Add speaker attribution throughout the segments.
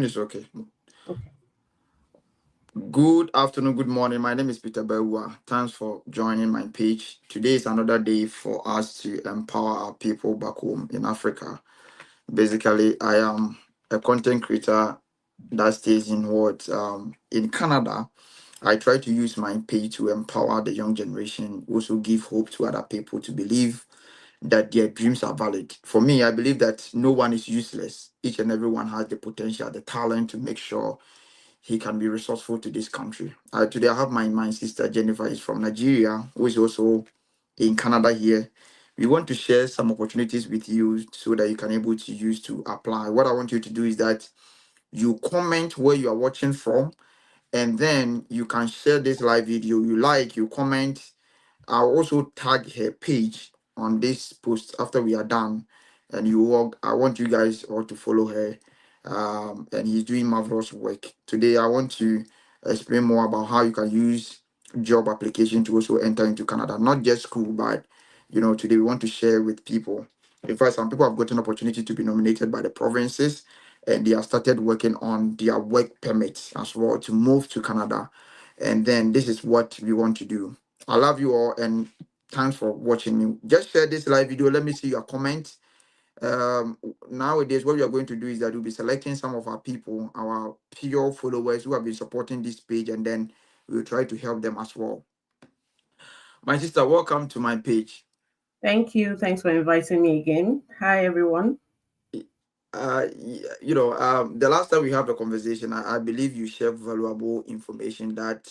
Speaker 1: is okay.
Speaker 2: Okay.
Speaker 1: Good afternoon, good morning. My name is Peter Bewa. Thanks for joining my page. Today is another day for us to empower our people back home in Africa. Basically, I am a content creator that stays in Canada. I try to use my page to empower the young generation, also give hope to other people to believe that their dreams are valid. For me, I believe that no one is useless. Each and everyone has the potential, the talent to make sure he can be resourceful to this country. Today, I have my sister Jennifer is from Nigeria, who is also in Canada here. We want to share some opportunities with you so that you can able to use to apply. What I want you to do is that you comment where you are watching from, and then you can share this live video. You comment. I'll also tag her page on this post after we are done. And I want you guys all to follow her. And he's doing marvelous work. Today, I want to explain more about how you can use job application to also enter into Canada. Not just school, but today we want to share with people. In fact, some people have gotten opportunity to be nominated by the provinces, and they have started working on their work permits as well to move to Canada. And then this is what we want to do. I love you all and thanks for watching me. Just share this live video. Let me see your comments. Nowadays, what we are going to do is that we'll be selecting some of our people, our pure followers who have been supporting this page, and then we'll try to help them as well. My sister, welcome to my page.
Speaker 2: Thank you. Thanks for inviting me again. Hi, everyone.
Speaker 1: The last time we had a conversation, I believe you share valuable information that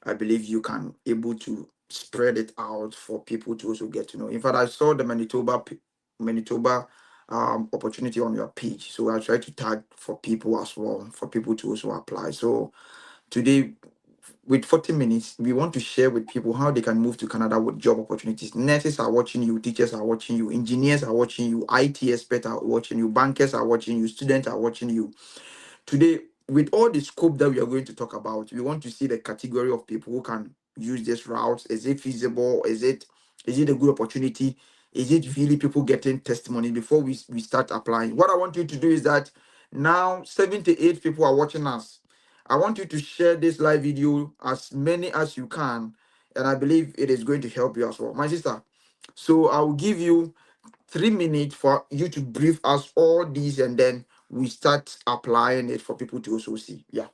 Speaker 1: I believe you can able to spread it out for people to also get to know. In fact, I saw the Manitoba opportunity on your page, so I try to tag for people as well for people to also apply. So today, with 40 minutes, we want to share with people how they can move to Canada with job opportunities. Nurses are watching you, teachers are watching you, engineers are watching you, IT experts are watching you, bankers are watching you, students are watching you. Today, with all the scope that we are going to talk about, we want to see the category of people who can use this route. Is it feasible? Is it a good opportunity? Is it really people getting testimony before we start applying? What I want you to do is that now 78 people are watching us. I want you to share this live video as many as you can, and I believe it is going to help you as well. My sister, so I will give you 3 minutes for you to brief us all these, and then we start applying it for people to also see. Yeah.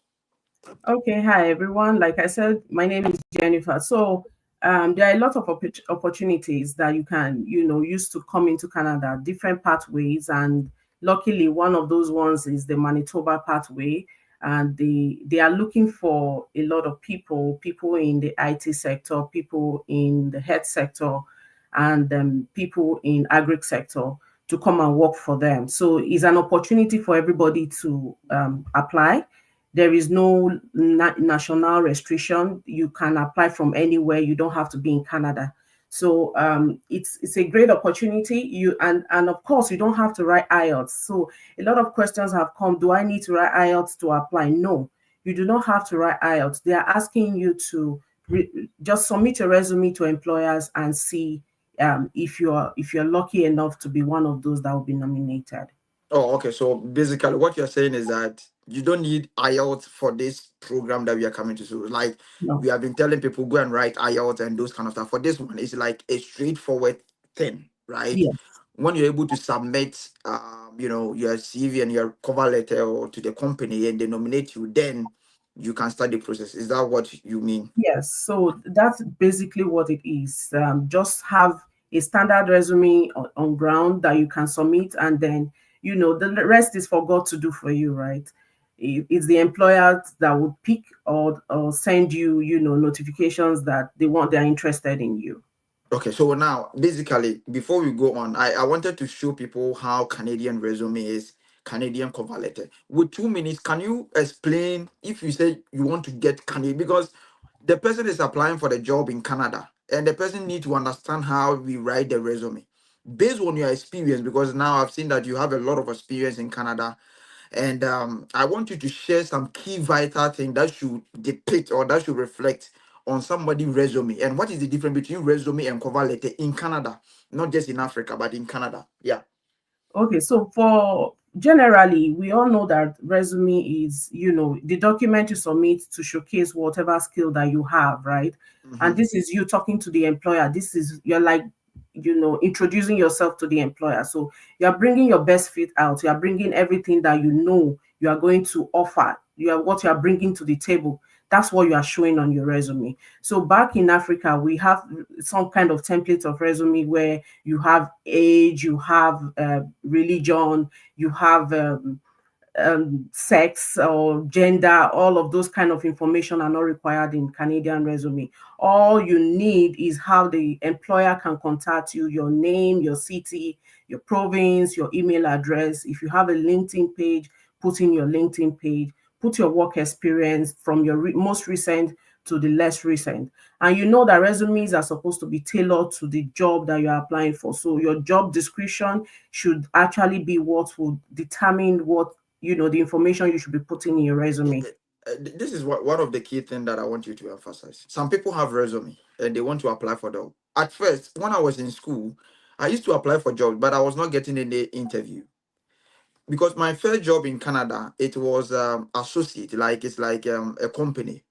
Speaker 2: Okay. Hi, everyone. Like I said, my name is Jennifer. So, there are a lot of opportunities that you can, use to come into Canada, different pathways. And luckily, one of those ones is the Manitoba pathway. And they are looking for a lot of people in the IT sector, people in the health sector, and people in agri sector to come and work for them. So it's an opportunity for everybody to apply. There is no national restriction. You can apply from anywhere. You don't have to be in Canada. So it's a great opportunity. And of course you don't have to write IELTS. So a lot of questions have come. Do I need to write IELTS to apply? No, you do not have to write IELTS. They are asking you to just submit your resume to employers and see if you're lucky enough to be one of those that will be nominated.
Speaker 1: Oh, okay. So basically, what you're saying is that you don't need IELTS for this program that we are coming to. So, like
Speaker 2: No.
Speaker 1: we have been telling people, go and write IELTS and those kind of stuff. For this one, it's like a straightforward thing, right?
Speaker 2: Yes.
Speaker 1: When you're able to submit, your CV and your cover letter or to the company, and they nominate you, then you can start the process. Is that what you mean?
Speaker 2: Yes, so that's basically what it is. Just have a standard resume on ground that you can submit, and then the rest is for God to do for you, right? It's the employer that would pick or send you, notifications that they're interested in you.
Speaker 1: Okay, so now basically, before we go on, I wanted to show people how Canadian resume is, Canadian cover letter. With 2 minutes, can you explain if you say you want to get Canadian? Because the person is applying for the job in Canada, and the person need to understand how we write the resume based on your experience. Because now I've seen that you have a lot of experience in Canada, and I want you to share some key vital thing that should depict or that should reflect on somebody's resume. And what is the difference between resume and cover letter in Canada? Not just in Africa, but in Canada. Yeah.
Speaker 2: Okay, so for generally, we all know that resume is, the document you submit to showcase whatever skill that you have, right? And
Speaker 1: Mm-hmm.
Speaker 2: this is you talking to the employer. This is you're like, introducing yourself to the employer. So you're bringing your best fit out. You are bringing everything that you are going to offer. You are what you are bringing to the table. That's what you are showing on your resume. So back in Africa, we have some kind of template of resume where you have age, you have religion, you have sex or gender. All of those kind of information are not required in Canadian resume. All you need is how the employer can contact you, your name, your city, your province, your email address. If you have a LinkedIn page, put in your LinkedIn page, put your work experience from your most recent to the less recent. And you know that resumes are supposed to be tailored to the job that you're applying for. So your job description should actually be what will determine what, the information you should be putting in your resume.
Speaker 1: This is one of the key things that I want you to emphasize. Some people have resume and they want to apply for them. At first, when I was in school, I used to apply for jobs, but I was not getting any interview because my first job in Canada, it was associate, like it's like a company.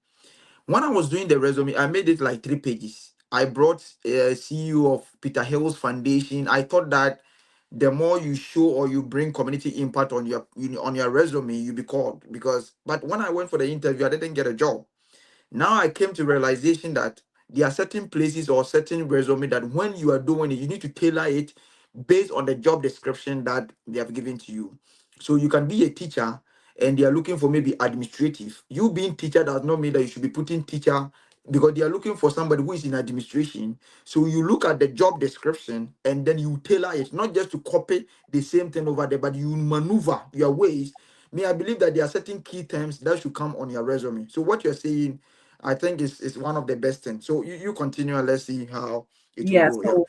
Speaker 1: When I was doing the resume, I made it like 3 pages. I brought CEO of Peter Hill's Foundation. I thought that the more you show or you bring community impact on on your resume, you be called. But when I went for the interview, I didn't get a job. Now I came to realization that there are certain places or certain resume that when you are doing it, you need to tailor it based on the job description that they have given to you. So you can be a teacher and they are looking for maybe administrative. You being teacher does not mean that you should be putting teacher because they are looking for somebody who is in administration. So you look at the job description and then you tailor it, not just to copy the same thing over there, but you maneuver your ways. Me, I believe that there are certain key terms that should come on your resume. So what you're saying, I think is one of the best things. So you continue and let's see how it will
Speaker 2: Yeah,
Speaker 1: go. Yeah.
Speaker 2: so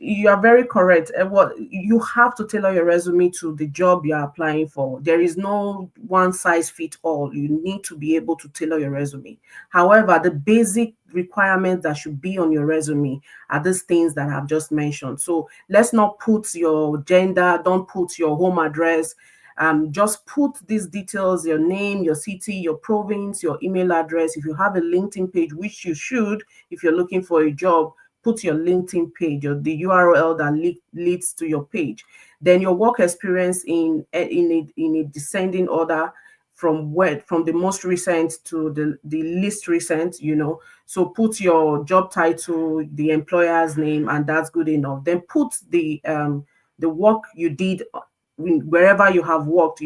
Speaker 2: you are very correct. And what you have to tailor your resume to the job you are applying for. There is no one size fit all. You need to be able to tailor your resume. However, the basic requirements that should be on your resume are these things that I've just mentioned. So let's not put your gender, don't put your home address. Just put these details, your name, your city, your province, your email address. If you have a LinkedIn page, which you should, if you're looking for a job, put your LinkedIn page or the URL that leads to your page. Then your work experience in a descending order from the most recent to the least recent, So put your job title, the employer's name, and that's good enough. Then put the work you did wherever you have worked,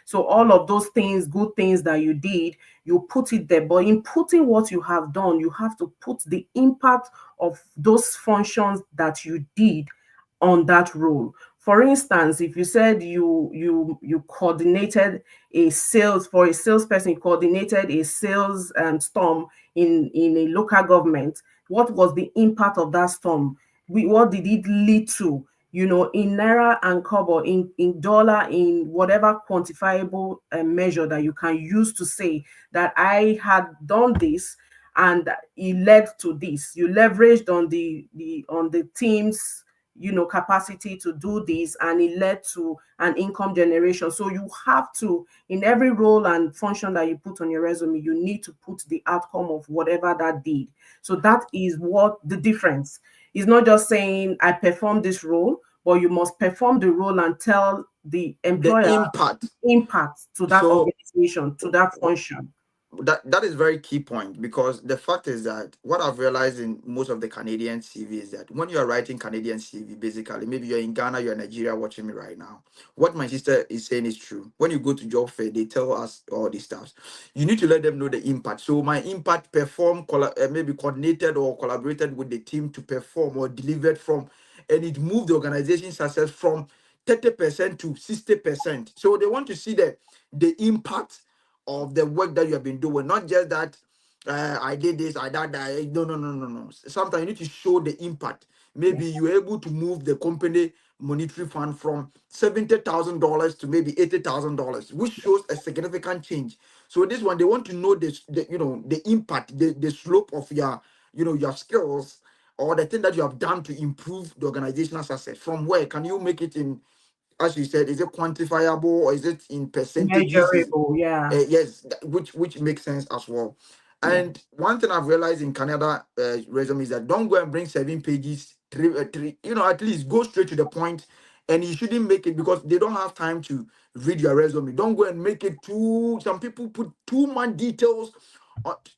Speaker 2: So all of those things, good things that you did, you put it there. But in putting what you have done, you have to put the impact of those functions that you did on that role. For instance, if you said you coordinated a sales for a salesperson, you coordinated a sales storm in a local government, what was the impact of that storm? What did it lead to? In naira and kobo, in dollar, in whatever quantifiable measure that you can use to say that I had done this and it led to this. You leveraged on the team's capacity to do this, and it led to an income generation. So you have to, in every role and function that you put on your resume, you need to put the outcome of whatever that did. So that is what the difference is. Not just saying I performed this role, but you must perform the role and tell the
Speaker 1: The
Speaker 2: employer
Speaker 1: impact.
Speaker 2: impact to that
Speaker 1: So
Speaker 2: organization, to that function.
Speaker 1: that is very key point because the fact is that what I've realized in most of the Canadian CV is that when you are writing Canadian CV, basically, maybe you're in Ghana, you're in Nigeria watching me right now. What my sister is saying is true. When you go to job fair, they tell us all these stuff. You need to let them know the impact. So my impact maybe coordinated or collaborated with the team to perform or delivered from, and it moved the organization success from 30% to 60%. So they want to see the impact of the work that you have been doing, not just that I did this, I did that. No, no, no, no, no. Sometimes you need to show the impact.
Speaker 2: Yeah.
Speaker 1: Maybe you're able to move the company monetary fund from $70,000 to maybe $80,000, which shows a significant change. So this one, they want to know the impact, the slope of your skills or the thing that you have done to improve the organizational success. From where can you make it in as you said, is it quantifiable or is it in percentages?
Speaker 2: Measurable, yeah.
Speaker 1: Yes, which makes sense as well.
Speaker 2: Yeah.
Speaker 1: And one thing I've realized in Canada resume is that don't go and bring 7 pages, three, at least go straight to the point, and you shouldn't make it because they don't have time to read your resume. Don't go and make it too. Some people put too much details,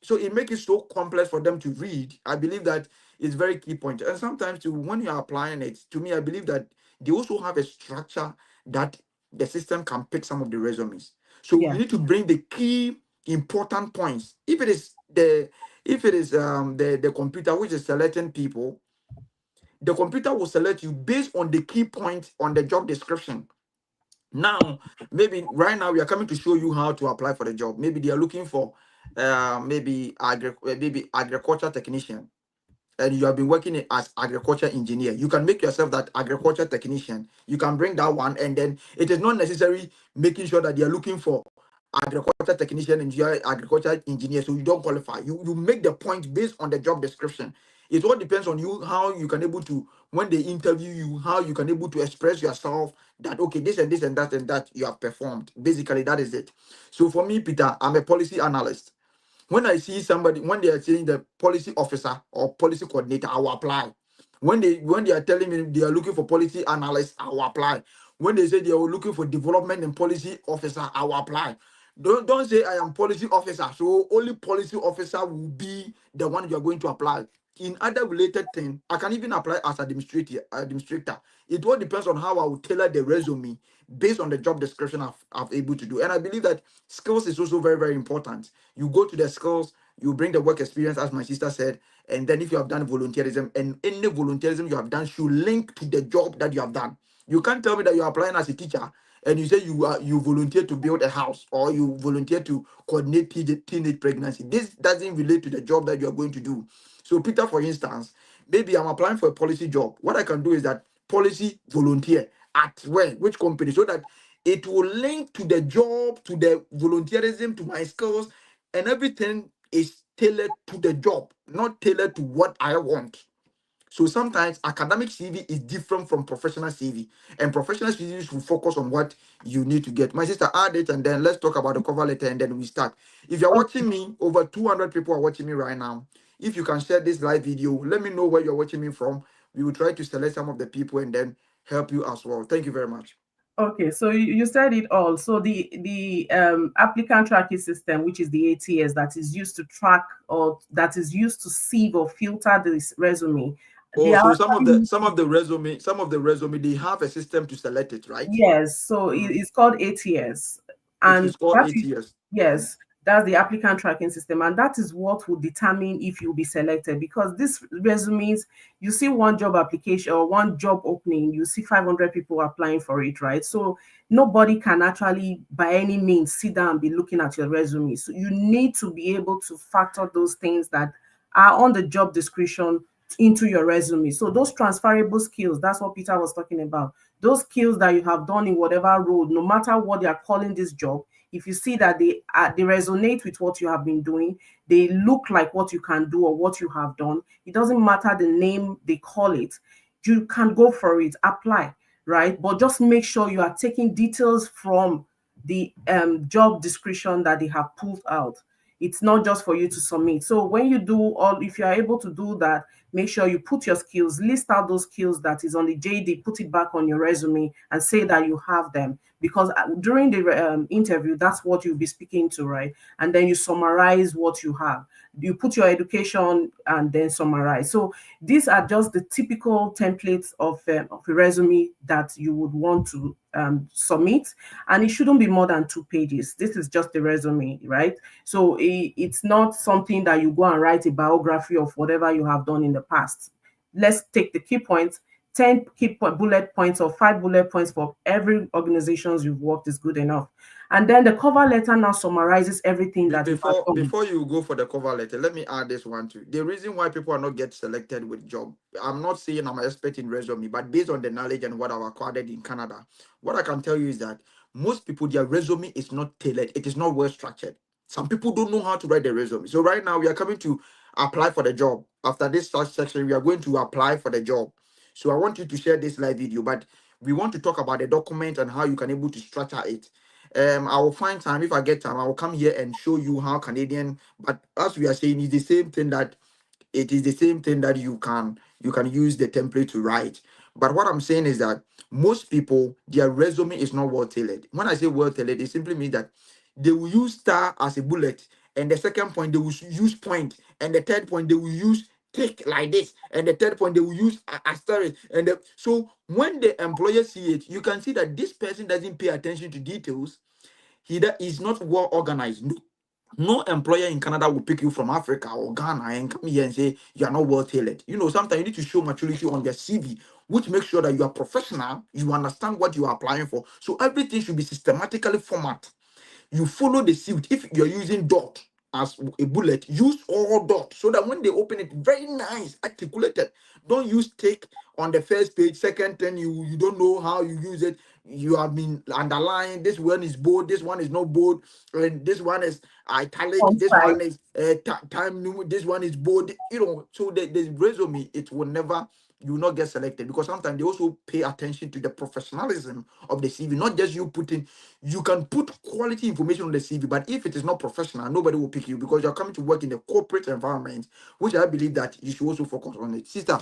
Speaker 1: so it makes it so complex for them to read. I believe that is very key point. And sometimes too, when you are applying it, to me, I believe that they also have a structure that the system can pick some of the resumes. So
Speaker 2: Yeah.
Speaker 1: you need to bring the key important points. If it is the computer which is selecting people, the computer will select you based on the key points on the job description. Now, maybe right now we are coming to show you how to apply for the job. Maybe they are looking for maybe agriculture technician, and you have been working as agriculture engineer. You can make yourself that agriculture technician. You can bring that one, and then it is not necessary making sure that they are looking for agriculture technician and you are agriculture engineer, so you don't qualify. You make the point based on the job description. It all depends on you how you can able to, when they interview you, how you can able to express yourself that okay, this and this and that you have performed. Basically, that is it. So for me, Peter, I'm a policy analyst. When I see somebody, when they are saying the policy officer or policy coordinator, I will apply. When they are telling me they are looking for policy analyst, I will apply. When they say they are looking for development and policy officer, I will apply. Don't say I am policy officer. So only policy officer will be the one you are going to apply. In other related thing, I can even apply as administrator. It all depends on how I will tailor the resume based on the job description I've able to do. And I believe that skills is also very, very important. You go to the skills, you bring the work experience, as my sister said, and then if you have done volunteerism, and any volunteerism you have done should link to the job that you have done. You can't tell me that you're applying as a teacher and you say you volunteer to build a house or you volunteer to coordinate teenage pregnancy. This doesn't relate to the job that you are going to do. So, Peter, for instance, maybe I'm applying for a policy job. What I can do is that policy volunteer at where, which company, so that it will link to the job, to the volunteerism, to my skills, and everything is tailored to the job, not tailored to what I want. So sometimes academic CV is different from professional CV, and professional CV will focus on what you need to get. My sister, add it, and then let's talk about the cover letter, and then we start. If you're
Speaker 2: Okay.
Speaker 1: watching me, over 200 people are watching me right now. If you can share this live video, let me know where you're watching me from. We will try to select some of the people and then help you as well. Thank you very much.
Speaker 2: Okay, so you said it all. So the applicant tracking system, which is the ATS, that is used to track or that is used to sieve or filter this resume. They
Speaker 1: Oh,
Speaker 2: are
Speaker 1: so
Speaker 2: actually,
Speaker 1: some of the resume, they have a system to select it, right?
Speaker 2: yes, so
Speaker 1: Mm.
Speaker 2: it's called ATS,
Speaker 1: It
Speaker 2: and
Speaker 1: is called
Speaker 2: that is,
Speaker 1: ATS. Mm.
Speaker 2: yes, that's the applicant tracking system, and that is what will determine if you'll be selected. Because this resumes, you see one job application or one job opening, you see 500 people applying for it, right? So nobody can actually, by any means, sit down and be looking at your resume. So you need to be able to factor those things that are on the job description into your resume. So those transferable skills, that's what Peter was talking about. Those skills that you have done in whatever role, no matter what they are calling this job, if you see that they resonate with what you have been doing, they look like what you can do or what you have done. It doesn't matter the name they call it. You can go for it, apply, right? But just make sure you are taking details from the job description that they have pulled out. It's not just for you to submit. So when you do all, if you are able to do that, make sure you put your skills, list out those skills that is on the JD, put it back on your resume and say that you have them. Because during the interview, that's what you'll be speaking to, right? And then you summarize what you have. You put your education and then summarize. So these are just the typical templates of a resume that you would want to submit, and it shouldn't be more than 2 pages. This is just the resume, right? So it's not something that you go and write a biography of whatever you have done in the past. Let's take the key points. 10 bullet points or 5 bullet points for every organizations you've worked is good enough. And then the cover letter now summarizes everything that you have done.
Speaker 1: Before you go for the cover letter, let me add this one too. The reason why people are not get selected with job, I'm not saying I'm an expert in resume, but based on the knowledge and what I've acquired in Canada, what I can tell you is that most people, their resume is not tailored. It is not well structured. Some people don't know how to write the resume. So right now we are coming to apply for the job. After this section, we are going to apply for the job. So I want you to share this live video, but we want to talk about the document and how you can able to structure it. I will find time. If I get time, I will come here and show you how Canadian, but as we are saying, it's the same thing that it is the same thing that you can use the template to write. But what I'm saying is that most people, their resume is not well tailored. When I say well tailored, it simply means that they will use star as a bullet, and the second point they will use point, and the third point they will use tick like this, and the third point they will use asterisk. So when the employer see it, you can see that this person doesn't pay attention to details. Is not well organized. No employer in Canada will pick you from Africa or Ghana and come here and say you are not well tailored. Sometimes you need to show maturity on your CV, which makes sure that you are professional, you understand what you are applying for. So everything should be systematically formatted. You follow the suit. If you're using dot as a bullet, use all dot so that when they open it, very nice, articulated. Don't use tick on the first page, second thing you don't know how you use it. You have been underlined. This one is bold, this one is not bold, and this one is italic, this
Speaker 2: Concise.
Speaker 1: one is time new, this one is bold. So the resume, it will never, you will not get selected, because sometimes they also pay attention to the professionalism of the CV, not just you putting. You can put quality information on the CV, but if it is not professional, nobody will pick you, because you're coming to work in a corporate environment, which I believe that you should also focus on it. Sister,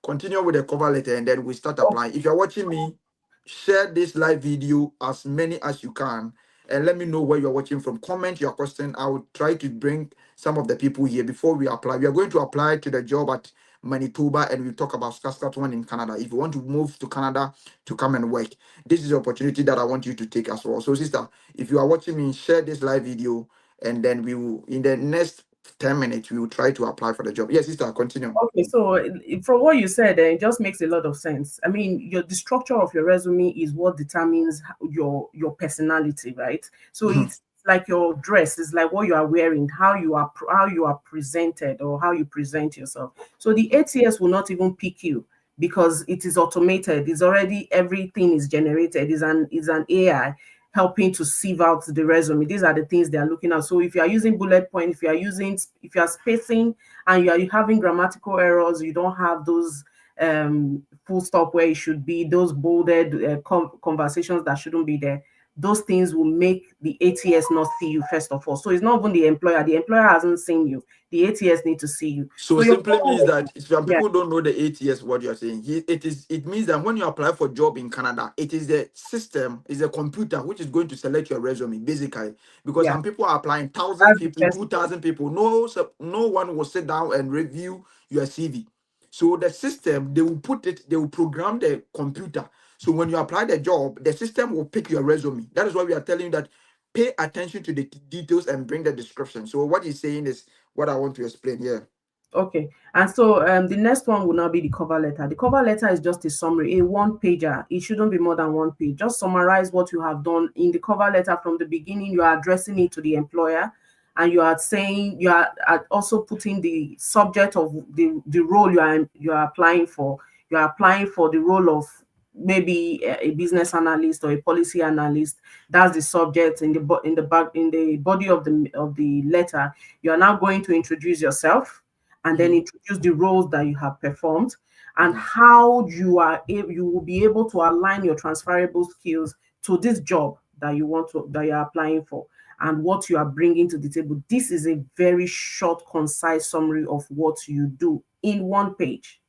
Speaker 1: continue with the cover letter and then we start applying. If you're watching me, share this live video as many as you can, and let me know where you're watching from. Comment your question. I will try to bring some of the people here before we apply. We are going to apply to the job at Manitoba, and we talk about Saskatchewan in Canada. If you want to move to Canada to come and work, this is the opportunity that I want you to take as well. So, sister, if you are watching me, share this live video, and then we will, in the next 10 minutes, we will try to apply for the job. Yes, sister, continue.
Speaker 2: Okay, so from what you said, it just makes a lot of sense. I mean, the structure of your resume is what determines your personality, right? So
Speaker 1: Mhm.
Speaker 2: it's like your dress is like what you are wearing, how you are presented, or how you present yourself. So the ATS will not even pick you because it is automated. It's already, everything is generated. Is an AI helping to sieve out the resume. These are the things they are looking at. So if you are using bullet point, if you are spacing and you are having grammatical errors, you don't have those full stop where it should be, those bolded conversations that shouldn't be there. Those things will make the ATS not see you first of all. So it's not even the employer. The employer hasn't seen you. The ATS need to see you.
Speaker 1: So
Speaker 2: So your
Speaker 1: simply means that if some
Speaker 2: yeah,
Speaker 1: people don't know the ATS, what you're saying, it means that when you apply for job in Canada, it is the system, is a computer which is going to select your resume, basically. Because
Speaker 2: yeah,
Speaker 1: some people are applying, thousand
Speaker 2: that's the
Speaker 1: people,
Speaker 2: first.
Speaker 1: 2,000 people. No one will sit down and review your CV. So the system, they will program the computer. So when you apply the job, the system will pick your resume. That is why we are telling you that pay attention to the details and bring the description. So what he's saying is what I want to explain here.
Speaker 2: Okay, and so the next one will now be the cover letter. The cover letter is just a summary, a one pager. It shouldn't be more than one page. Just summarize what you have done in the cover letter from the beginning. You are addressing it to the employer, and you are saying, you are also putting the subject of the role you are applying for. You are applying for the role of maybe a business analyst or a policy analyst. That's the subject in the body of the letter. You are now going to introduce yourself, and then
Speaker 1: Mhm.
Speaker 2: introduce the roles that you have performed, and
Speaker 1: Mhm.
Speaker 2: how you will be able to align your transferable skills to this job that you're applying for, and what you are bringing to the table. This is a very short, concise summary of what you do in one page.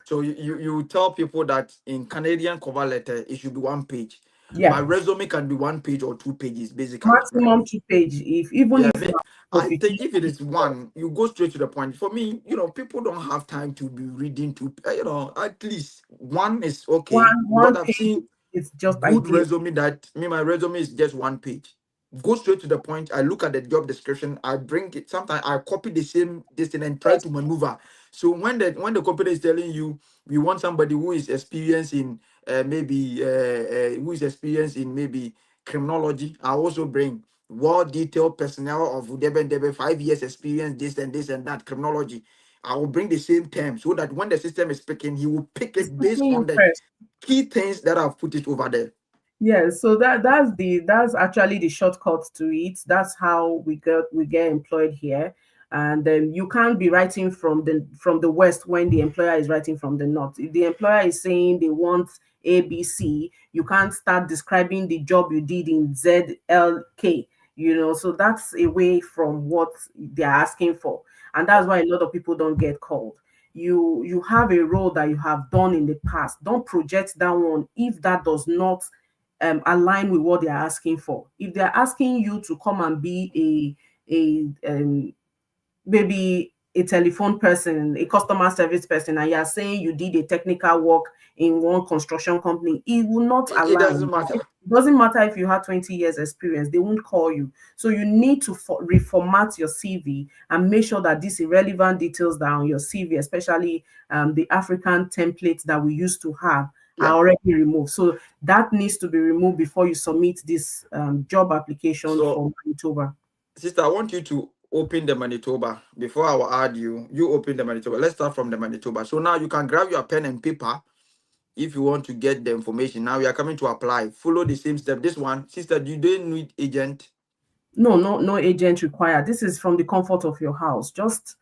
Speaker 1: So you tell people that in Canadian cover letter it should be one page.
Speaker 2: Yeah,
Speaker 1: My resume can be one page or two pages, basically, right?
Speaker 2: maximum two page. If even
Speaker 1: Yeah,
Speaker 2: if you
Speaker 1: but
Speaker 2: are
Speaker 1: I think
Speaker 2: qualification,
Speaker 1: if it is one, you go straight to the point. For me, people don't have time to be reading two. At least one is okay, because
Speaker 2: one
Speaker 1: I've
Speaker 2: page
Speaker 1: seen
Speaker 2: is just
Speaker 1: good
Speaker 2: ideal.
Speaker 1: resume that me, my resume is just one page. Go straight to the point. I look at the job description. I bring it. Sometimes I copy the same this thing and try
Speaker 2: Yes.
Speaker 1: to maneuver. So when the company is telling you we want somebody who is experienced in maybe who is experienced in maybe criminology, I also bring well detailed personnel of Debe 5 years experience, this and this and that criminology. I will bring the same term so that when the system is picking, he will pick
Speaker 2: It's
Speaker 1: it based
Speaker 2: picking
Speaker 1: on
Speaker 2: you
Speaker 1: the
Speaker 2: first.
Speaker 1: key things that I've put it over there.
Speaker 2: Yeah, so that's actually the shortcut to it. That's how we get employed here. And then you can't be writing from the west when the employer is writing from the north. If the employer is saying they want ABC. You can't start describing the job you did in ZLK, so that's away from what they're asking for. And that's why a lot of people don't get called. You have a role that you have done in the past. Don't project that one if that does not align with what they're asking for. If they're asking you to come and be a maybe a telephone person, a customer service person, and you're saying you did a technical work in one construction company, it will not
Speaker 1: It doesn't
Speaker 2: align.
Speaker 1: matter.
Speaker 2: It doesn't matter if you have 20 years experience, they won't call you. So you need to reformat your CV and make sure that these irrelevant details that are on your CV, especially the African templates that we used to have, are
Speaker 1: Yeah.
Speaker 2: already removed. So that needs to be removed before you submit this job application
Speaker 1: So,
Speaker 2: for Manitoba.
Speaker 1: sister, I want you to open the Manitoba before I will add you. You open the Manitoba. Let's start from the Manitoba. So now you can grab your pen and paper if you want to get the information. Now we are coming to apply. Follow the same step. This one, sister, you don't need agent.
Speaker 2: No agent required. This is from the comfort of your house. Just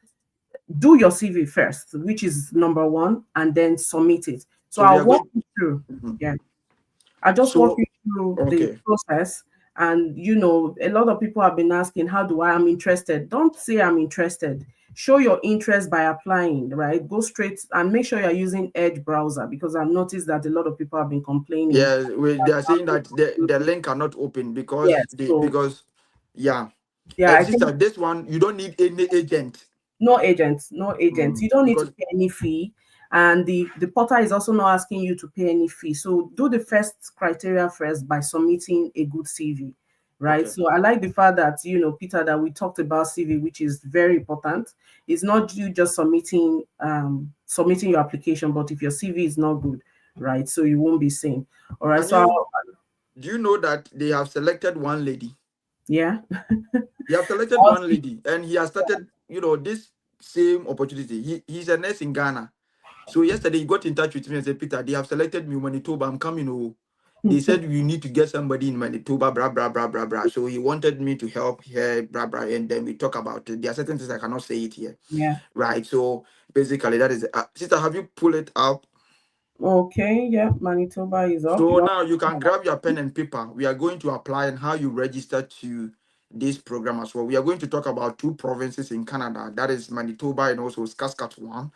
Speaker 2: do your CV first, which is number one, and then submit it. So
Speaker 1: So we
Speaker 2: I'll
Speaker 1: are
Speaker 2: walk
Speaker 1: going.
Speaker 2: you through.
Speaker 1: Mhm.
Speaker 2: Yeah. I just walk
Speaker 1: So
Speaker 2: you through the
Speaker 1: okay.
Speaker 2: process. And a lot of people have been asking, how do I am interested? Don't say I'm interested. Show your interest by applying, right? Go straight and make sure you're using Edge browser, because I've noticed that a lot of people have been complaining.
Speaker 1: Yeah, they are saying that the link cannot open because
Speaker 2: Yes. So
Speaker 1: yeah.
Speaker 2: yeah,
Speaker 1: And
Speaker 2: I think
Speaker 1: sister, this one you don't need any agent.
Speaker 2: no agents, no agents. You don't need to
Speaker 1: Because
Speaker 2: pay any fee. And the portal is also not asking you to pay any fee. So do the first criteria first by submitting a good CV, right?
Speaker 1: okay.
Speaker 2: So I like the fact that, Peter, that we talked about CV, which is very important. It's not you just submitting your application, but if your CV is not good, right? So you won't be seen. All right.
Speaker 1: And
Speaker 2: So
Speaker 1: do you know that they have selected one lady?
Speaker 2: yeah.
Speaker 1: They have selected one lady, and he has started, this same opportunity. He's a nurse in Ghana. So yesterday he got in touch with me and said, Peter, they have selected me Manitoba. I'm coming. Oh. They said you need to get somebody in Manitoba, blah, blah, blah, blah, blah. So he wanted me to help here, blah, blah, and then we talk about it. There are certain things I cannot say it here.
Speaker 2: Yeah.
Speaker 1: Right. So basically that is sister, have you pulled it up?
Speaker 2: Okay. Yeah. Manitoba is up.
Speaker 1: So
Speaker 2: Yeah.
Speaker 1: now you can grab your pen and paper. We are going to apply and how you register to this program as well. We are going to talk about two provinces in Canada, that is Manitoba and also Saskatchewan.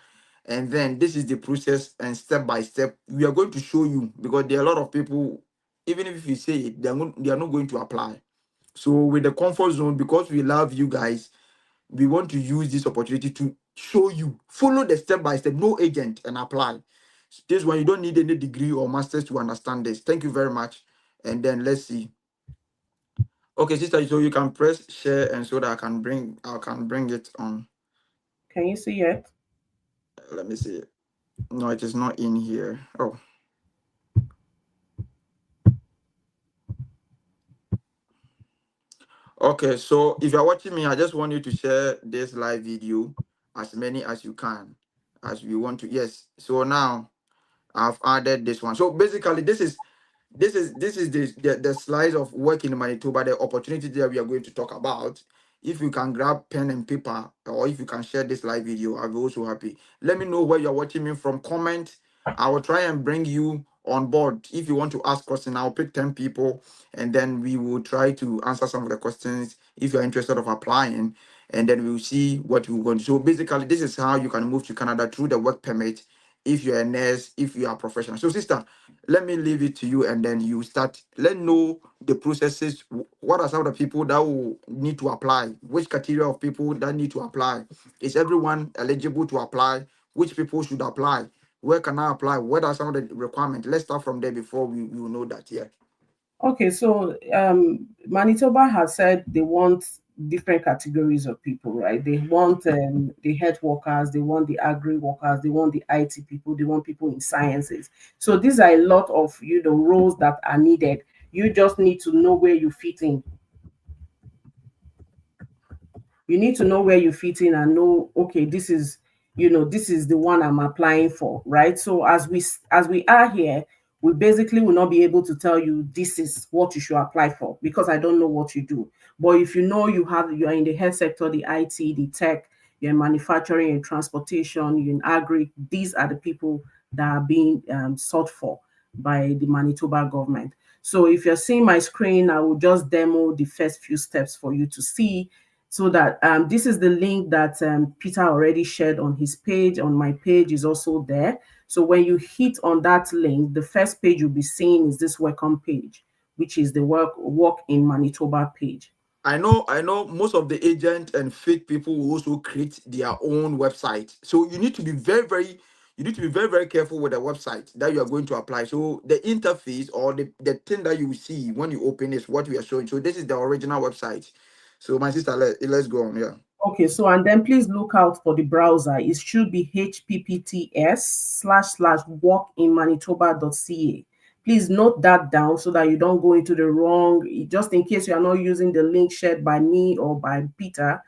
Speaker 1: And then this is the process, and step by step, we are going to show you, because there are a lot of people, even if you say it, they are not going to apply. So with the comfort zone, because we love you guys, we want to use this opportunity to show you, follow the step by step, no agent, and apply. This one, you don't need any degree or master's to understand this. Thank you very much. And then let's see. Okay, sister, so you can press share, and so that I can bring it on.
Speaker 2: Can you see it?
Speaker 1: Let me see. No, it is not in here. Oh. Okay, so if you're watching me, I just want you to share this live video as many as you can, as we want to. Yes. So now I've added this one. So basically, this is the slides of work in Manitoba, the opportunity that we are going to talk about. If you can grab pen and paper, or if you can share this live video, I'll be also happy. Let me know where you're watching me from. Comment. I will try and bring you on board. If you want to ask questions, I'll pick 10 people, and then we will try to answer some of the questions if you're interested of applying, and then we'll see what we're going to. So basically, this is how you can move to Canada through the work permit if you're a nurse, if you are a professional. So sister, let me leave it to you, and then you start. Let know the processes. What are some of the people that will need to apply? Which criteria of people that need to apply? Is everyone eligible to apply? Which people should apply? Where can I apply? What are some of the requirements? Let's start from there before we will know that. Yeah.
Speaker 2: Okay, so Manitoba has said they want different categories of people, right? They want the health workers, they want the agri workers, they want the IT people, they want people in sciences. So these are a lot of roles that are needed. You just need to know where you fit in. You need to know where you fit in and know, okay, this is the one I'm applying for, right? So as we are here, we basically will not be able to tell you this is what you should apply for, because I don't know what you do. But if you know you're in the health sector, the IT, the tech, you're in manufacturing and transportation, you're in agri, these are the people that are being sought for. by the Manitoba government. So if you're seeing my screen, I will just demo the first few steps for you to see, so that this is the link that Peter already shared on his page. On my page is also there. So when you hit on that link, the first page you'll be seeing is this welcome page, which is the work in Manitoba page.
Speaker 1: I know most of the agents and fake people will also create their own website. So you need to be very careful with the website that you are going to apply. So the interface or the thing that you see when you open is what we are showing. So this is the original website. So my sister, let's go on. Yeah.
Speaker 2: Okay, so and then please look out for the browser. It should be https://walkinmanitoba.ca. Please note that down so that you don't go into the wrong, just in case you are not using the link shared by me or by Peter.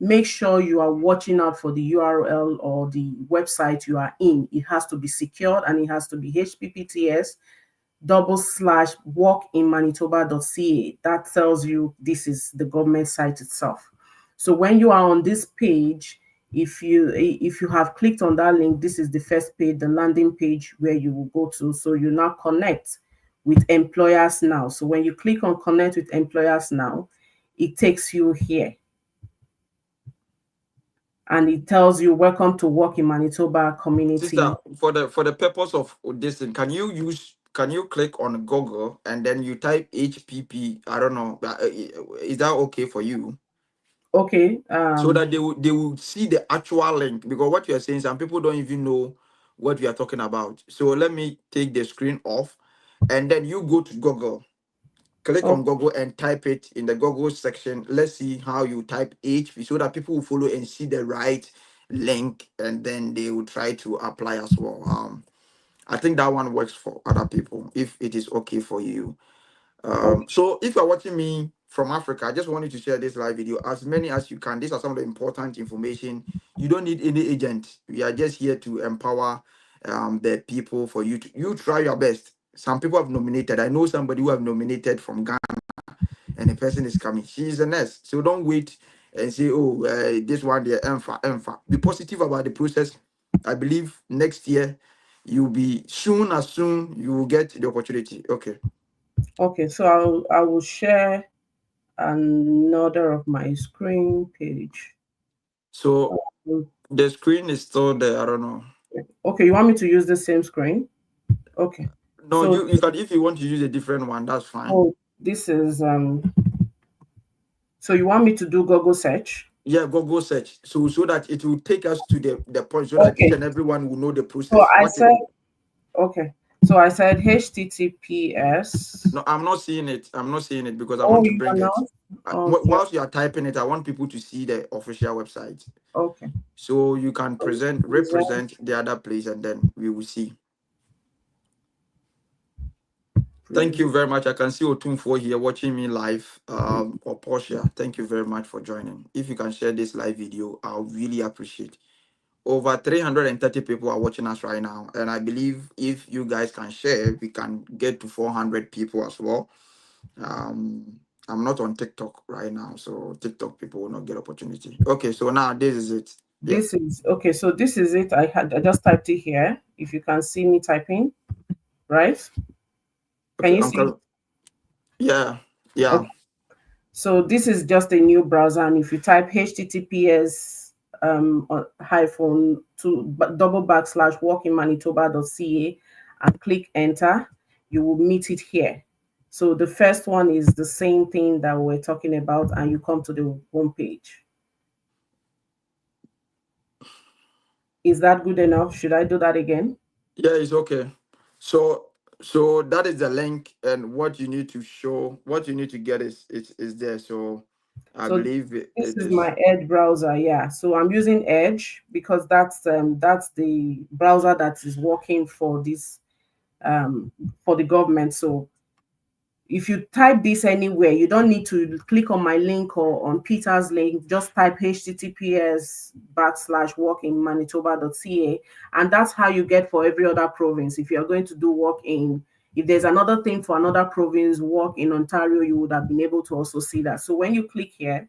Speaker 2: Make sure you are watching out for the URL or the website you are in. It has to be secured and it has to be https://walkinmanitoba.ca. That tells you this is the government site itself. So when you are on this page, if you have clicked on that link, this is the first page, the landing page where you will go to. So you now connect with Employers Now. So when you click on Connect with Employers Now, it takes you here. And it tells you, welcome to Work in Manitoba community.
Speaker 1: Sister, for the purpose of this thing, can you click on Google and then you type HPP? I don't know. Is that okay for you?
Speaker 2: Okay.
Speaker 1: So that they will see the actual link, because what you are saying, some people don't even know what we are talking about. So let me take the screen off, and then you go to Google, click on Google and type it in the Google section. Let's see how you type HP so that people will follow and see the right link, and then they will try to apply as well. I think that one works for other people if it is okay for you. So if you're watching me from Africa, I just want you to share this live video as many as you can. These are some of the important information. You don't need any agent. We are just here to empower the people for you to you try your best. Some people have nominated. I know somebody who have nominated from Ghana, and the person is coming. She is a nurse. So don't wait and say, oh, this one there, EMFA. Be positive about the process. I believe next year you'll be soon you will get the opportunity. Okay.
Speaker 2: Okay, so I will share another of my screen page.
Speaker 1: So the screen is still there. I don't know.
Speaker 2: Okay, you want me to use the same screen? Okay.
Speaker 1: No,
Speaker 2: so,
Speaker 1: you can, if you want to use a different one, that's fine.
Speaker 2: Oh, this is so you want me to do Google search?
Speaker 1: Yeah, Google search. So that it will take us to the point so that each and everyone will know the process.
Speaker 2: So I said okay. So I said HTTPS.
Speaker 1: No, I'm not seeing it. I'm not seeing it because I want to bring it. Whilst you are typing it, I want people to see the official website.
Speaker 2: Okay.
Speaker 1: So you can represent the other place, and then we will see. Thank you very much. I can see Otumfo here watching me live. Or Portia, thank you very much for joining. If you can share this live video, I'll really appreciate. Over 330 people are watching us right now, and I believe if you guys can share, we can get to 400 people as well. I'm not on TikTok right now, so TikTok people will not get opportunity. Okay, so now this is it.
Speaker 2: This is okay. So this is it. I just typed it here. If you can see me typing, right? Can you see?
Speaker 1: Yeah. Okay.
Speaker 2: So this is just a new browser, and if you type HTTPS hyphen to /walkinmanitoba.ca and click enter, you will meet it here. So the first one is the same thing that we're talking about, and you come to the home page. Is that good enough? Should I do that again?
Speaker 1: Yeah, it's okay. So that is the link, and what you need to get is there. So I believe
Speaker 2: this is my Edge browser. Yeah, so I'm using Edge because that's the browser that is working for this for the government. So if you type this anywhere, you don't need to click on my link or on Peter's link. Just type https://walkinmanitoba.ca, and that's how you get for every other province. If you're going to do work if there's another thing for another province, work in Ontario, you would have been able to also see that. So when you click here,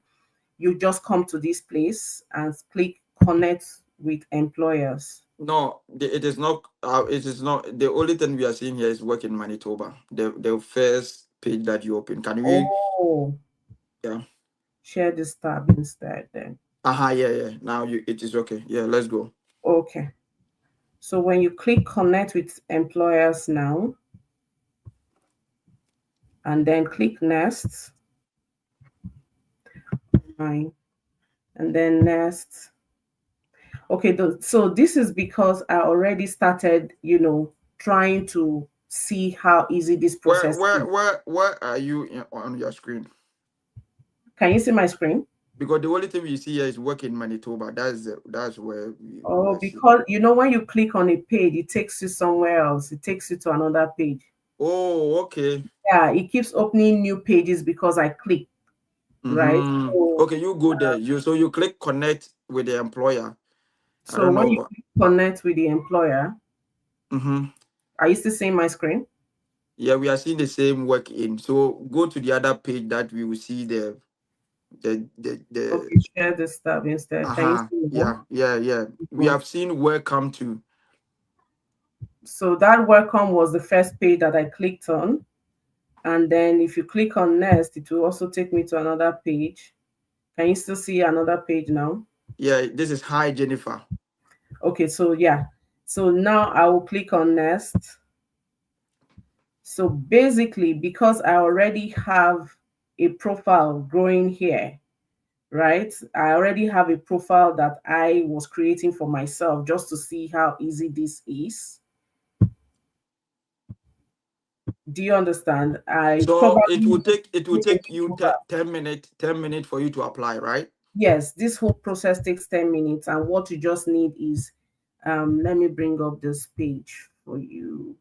Speaker 2: you just come to this place and click connect with employers.
Speaker 1: No, it is not. It is not. The only thing we are seeing here is work in Manitoba. The first page that you open. Can we?
Speaker 2: Oh,
Speaker 1: Yeah.
Speaker 2: share this tab instead then.
Speaker 1: Yeah, yeah. Now it is okay. Yeah, let's go.
Speaker 2: Okay. So when you click connect with employers now, and then click next, fine, and then next. Okay, so this is because I already started, trying to see how easy this
Speaker 1: Where
Speaker 2: process
Speaker 1: where
Speaker 2: is.
Speaker 1: where where are you on your screen?
Speaker 2: Can you see my screen?
Speaker 1: Because the only thing we see here is work in Manitoba. That's where we
Speaker 2: Oh,
Speaker 1: are seeing.
Speaker 2: because when you click on a page, it takes you somewhere else. It takes you to another page.
Speaker 1: Oh, okay.
Speaker 2: Yeah, it keeps opening new pages because I click, right?
Speaker 1: Mm-hmm.
Speaker 2: So,
Speaker 1: Okay, you go there. You click connect with the employer. I
Speaker 2: so
Speaker 1: don't
Speaker 2: when you
Speaker 1: know.
Speaker 2: click connect with the employer,
Speaker 1: Mm-hmm.
Speaker 2: are you still seeing my screen?
Speaker 1: Yeah, we are seeing the same work in. So go to the other page that we will see the
Speaker 2: Okay, share this tab instead. Can you see now?
Speaker 1: yeah. We
Speaker 2: Mhm.
Speaker 1: have seen welcome to.
Speaker 2: So that welcome was the first page that I clicked on. And then if you click on next, it will also take me to another page. Can you still see another page now?
Speaker 1: Yeah, this is hi Jennifer.
Speaker 2: Okay, so yeah. So now I will click on next. So basically, because I already have a profile growing here, right? I already have a profile that I was creating for myself just to see how easy this is. Do you understand? I
Speaker 1: So
Speaker 2: probably
Speaker 1: it will
Speaker 2: need a
Speaker 1: take
Speaker 2: new
Speaker 1: you
Speaker 2: profile.
Speaker 1: 10 minutes for you to apply, right?
Speaker 2: Yes, this whole process takes 10 minutes, and what you just need is let me bring up this page for you.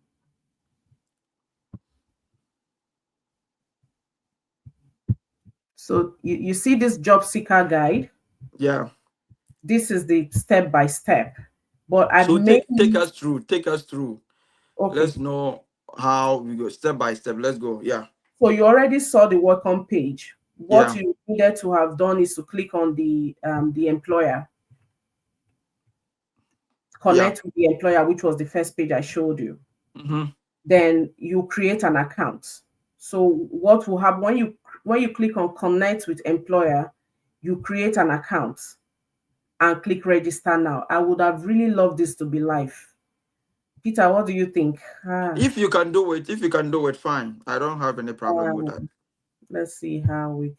Speaker 2: So you see this job seeker guide.
Speaker 1: Yeah.
Speaker 2: This is the step by step, but I've
Speaker 1: So
Speaker 2: made
Speaker 1: take us through. Take us through.
Speaker 2: okay.
Speaker 1: Let's know how we go step by step. Let's go. Yeah.
Speaker 2: So you already saw the welcome page. What
Speaker 1: Yeah.
Speaker 2: you needed to have done is to click on the employer,
Speaker 1: Yeah.
Speaker 2: connect with the employer, which was the first page I showed you.
Speaker 1: Mm-hmm.
Speaker 2: Then you create an account. So what will happen when you click on connect with employer, you create an account and click register now. I would have really loved this to be live. Peter, what do you think?
Speaker 1: If you can do it, fine. I don't have any problem with that.
Speaker 2: Um, let's see how we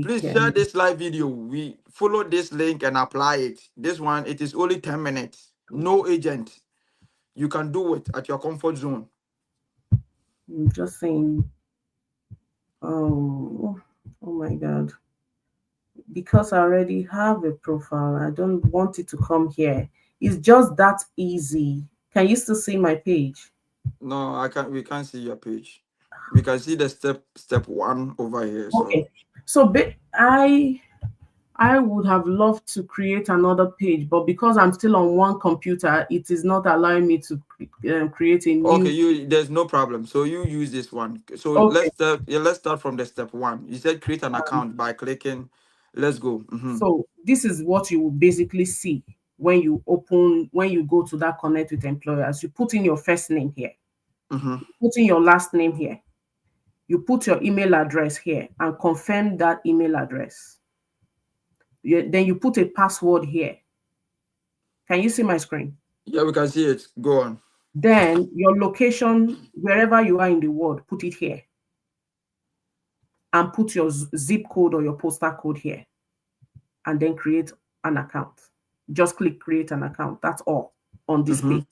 Speaker 1: Please share
Speaker 2: can.
Speaker 1: this live video. We follow this link and apply it. This one, it is only 10 minutes. No agent. You can do it at your comfort zone.
Speaker 2: I'm just saying. Oh, oh my God. Because I already have a profile, I don't want it to come here. It's just that easy. Can you still see my page?
Speaker 1: No, I can't. We can't see your page. We can see the step one over here. So
Speaker 2: Okay. So I would have loved to create another page, but because I'm still on one computer, it is not allowing me to create a
Speaker 1: okay,
Speaker 2: new.
Speaker 1: you there's no problem. So you use this one. So
Speaker 2: Okay.
Speaker 1: let's start from the step one. You said create an account by clicking. Let's go. Mm-hmm.
Speaker 2: So this is what you will basically see when you go to that connect with employers. You put in your first name here,
Speaker 1: Mm-hmm.
Speaker 2: put in your last name here, you put your email address here and confirm that email address. Then you put a password here. Can you see my screen?
Speaker 1: Yeah, we can see it. Go on.
Speaker 2: Then your location, wherever you are in the world, put it here and put your zip code or your postal code here and then create an account. Just click create an account. That's all on this
Speaker 1: Mm-hmm.
Speaker 2: page.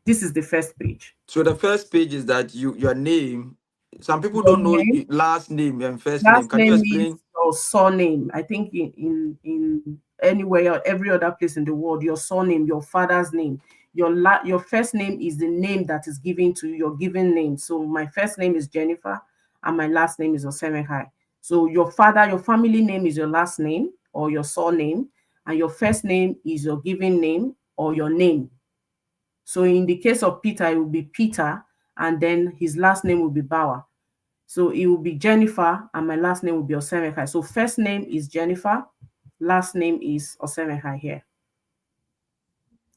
Speaker 2: This is the first page.
Speaker 1: So the first page is that your name. Some people
Speaker 2: Your
Speaker 1: don't know
Speaker 2: name,
Speaker 1: last name and first name.
Speaker 2: last
Speaker 1: Can you
Speaker 2: name means
Speaker 1: explain?
Speaker 2: your surname. I think in anywhere or every other place in the world, your surname, your father's name, your first name is the name that is given to you, your given name. So my first name is Jennifer, and my last name is Osemehai. So your family name is your last name or your surname, and your first name is your given name or your name. So in the case of Peter, it will be Peter, and then his last name will be Bauer. So it will be Jennifer, and my last name will be Osemehai. So first name is Jennifer, last name is Osemehai here.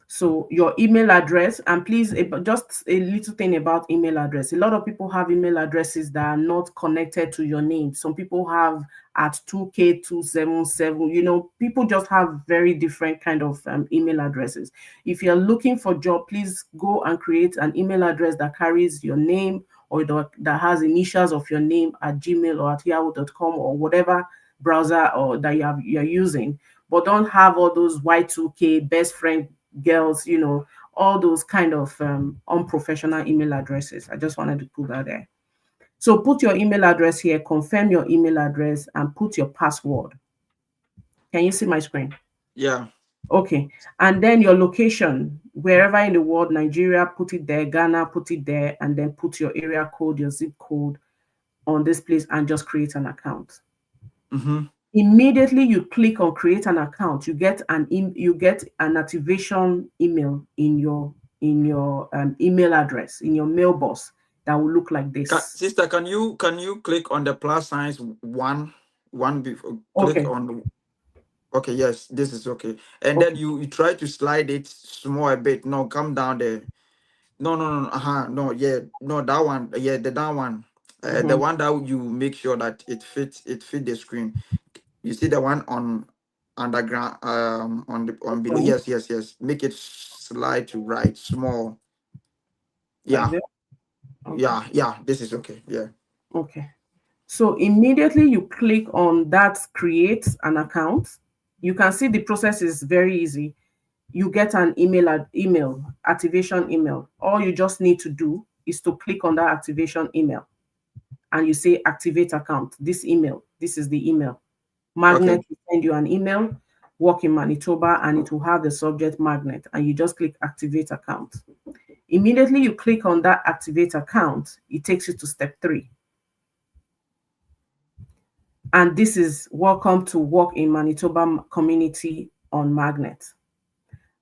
Speaker 2: So your email address, and please, just a little thing about email address. A lot of people have email addresses that are not connected to your name. Some people have at 2K277. You know, people just have very different kind of email addresses. If you're looking for job, please go and create an email address that carries your name, or that has initials of your name at Gmail or at yahoo.com or whatever browser or that you're using. But don't have all those Y2K best friend girls, you know, all those kind of unprofessional email addresses. I just wanted to put that there. So put your email address here, confirm your email address, and put your password. Can you see my screen?
Speaker 1: Yeah.
Speaker 2: Okay. And then your location, wherever in the world, Nigeria, put it there, Ghana, put it there, and then put your area code, your zip code on this place, and just create an account.
Speaker 1: Mm-hmm.
Speaker 2: Immediately you click on create an account, you get an activation email in your email address, in your mailbox, that will look like this.
Speaker 1: Sister, can you click on the plus signs one before? Click
Speaker 2: Okay.
Speaker 1: on. Okay, yes, this is okay. And then
Speaker 2: Okay.
Speaker 1: you try to slide it small a bit. No, come down there. No. No, yeah, no, that one. Yeah, that one. The
Speaker 2: Mhm.
Speaker 1: one that you make sure that it fits the screen. You see the one on underground on below.
Speaker 2: Okay.
Speaker 1: Yes. Make it slide to right small.
Speaker 2: Like
Speaker 1: Yeah,
Speaker 2: this. Okay.
Speaker 1: yeah. This is okay. Yeah.
Speaker 2: Okay. So immediately you click on that create an account. You can see the process is very easy. You get an email activation email. All you just need to do is to click on that activation email, and you say activate account. This email, this is the email.
Speaker 1: Okay.
Speaker 2: Magnet will send you an email, work in Manitoba, and it will have the subject magnet, and you just click activate account. Immediately you click on that activate account, it takes you to step 3. And this is welcome to work in Manitoba community on Magnet.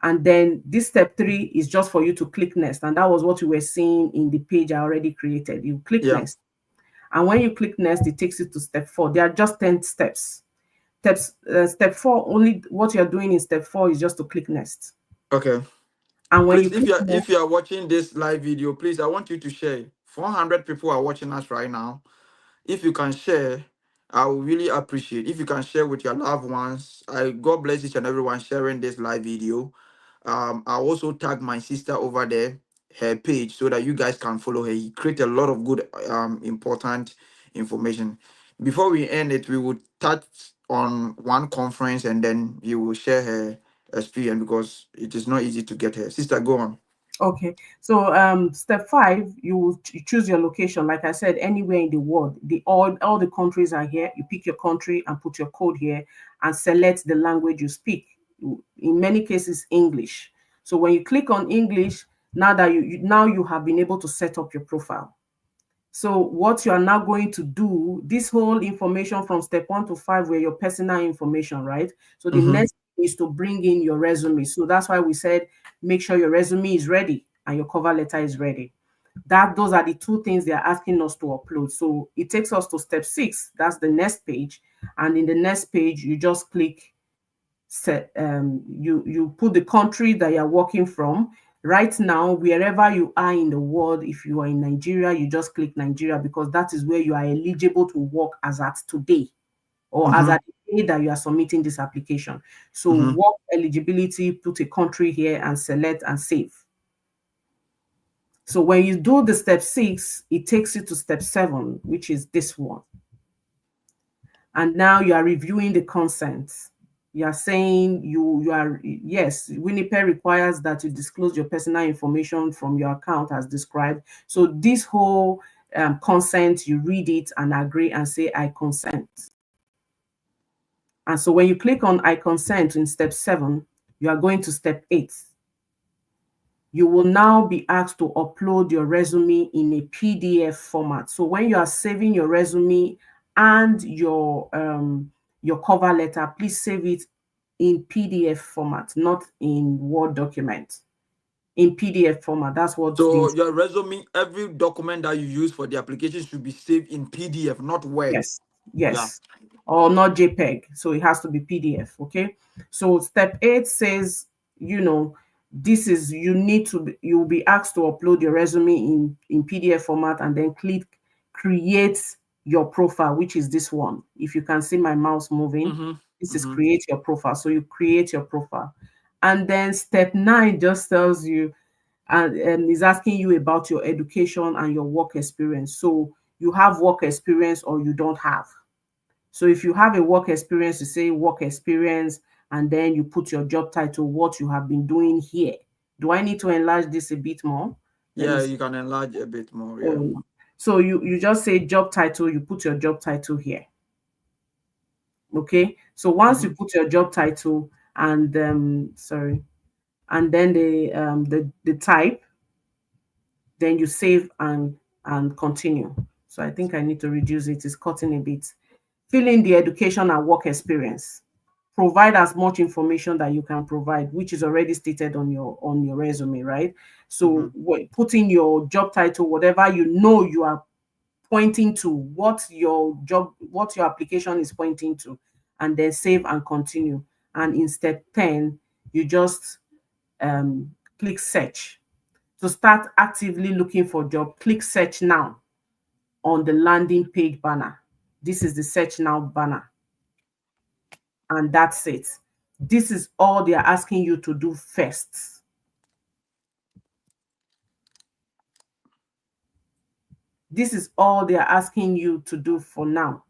Speaker 2: And then this step 3 is just for you to click next. And that was what you were seeing in the page I already created. You click
Speaker 1: Yeah.
Speaker 2: next. And when you click next, it takes you to step 4. There are just 10 steps. Step 4, only what you're doing in step 4 is just to click next.
Speaker 1: Okay.
Speaker 2: And when you
Speaker 1: Please,
Speaker 2: click
Speaker 1: if you are watching this live video, please, I want you to share. 400 people are watching us right now. If you can share, I will really appreciate. If you can share with your loved ones, God bless each and everyone sharing this live video. I'll also tag my sister over there, her page, so that you guys can follow her. He create a lot of good important information. Before we end it, we will touch on one conference, and then you will share her experience, because it is not easy to get her. Sister, go on.
Speaker 2: Okay, so step 5, you choose your location. Like I said, anywhere in the world, all the countries are here. You pick your country and put your code here, and select the language you speak. In many cases, English. So when you click on English, now that now you have been able to set up your profile. So what you are now going to do, this whole information from step 1 to 5 were your personal information, right? So the
Speaker 1: Mm-hmm.
Speaker 2: next is to bring in your resume. So that's why we said make sure your resume is ready and your cover letter is ready. Those are the 2 things they are asking us to upload. So it takes us to step 6. That's the next page. And in the next page, you just click you put the country that you're working from. Right now, wherever you are in the world, if you are in Nigeria, you just click Nigeria, because that is where you are eligible to work as at today, or as
Speaker 1: Mm-hmm.
Speaker 2: at the day that you are submitting this application. So
Speaker 1: Mm-hmm.
Speaker 2: work eligibility, put a country here and select and save. So when you do the step 6, it takes you to step 7, which is this one. And now you are reviewing the consent. You are saying yes, Winnipeg requires that you disclose your personal information from your account as described. So this whole consent, you read it and agree and say, I consent. And so when you click on I consent in step 7, you are going to step 8. You will now be asked to upload your resume in a PDF format. So when you are saving your resume and your cover letter, please save it in PDF format, not in Word document. In PDF format, that's what
Speaker 1: So
Speaker 2: these.
Speaker 1: your resume, every document that you use for the application should be saved in PDF, not Word.
Speaker 2: Yes,
Speaker 1: Yeah.
Speaker 2: yes, or not JPEG. So it has to be PDF. Okay. So step 8 says, this is, you'll be asked to upload your resume in PDF format, and then click create your profile, which is this one. If you can see my mouse moving, this is create your profile. So you create your profile, and then step 9 just tells you and is asking you about your education and your work experience. So you have work experience or you don't have. So if you have a work experience, you say work experience, and then you put your job title, what you have been doing here. Do I need to enlarge this a bit more? Let me
Speaker 1: Yeah,
Speaker 2: see.
Speaker 1: you can enlarge a bit more. Yeah.
Speaker 2: Oh, so you just say job title, you put your job title here. Okay. So once you put your job title and sorry, and then the type, then you save and continue. So I think I need to reduce it. It's cutting a bit. Fill in the education and work experience. Provide as much information that you can provide, which is already stated on your resume, right? So put in your job title, whatever you know you are pointing to, what your application is pointing to, and then save and continue. And in step 10, you just click search. To start actively looking for job, click search now on the landing page banner. This is the search now banner. And that's it. This is all they are asking you to do first. This is all they are asking you to do for now.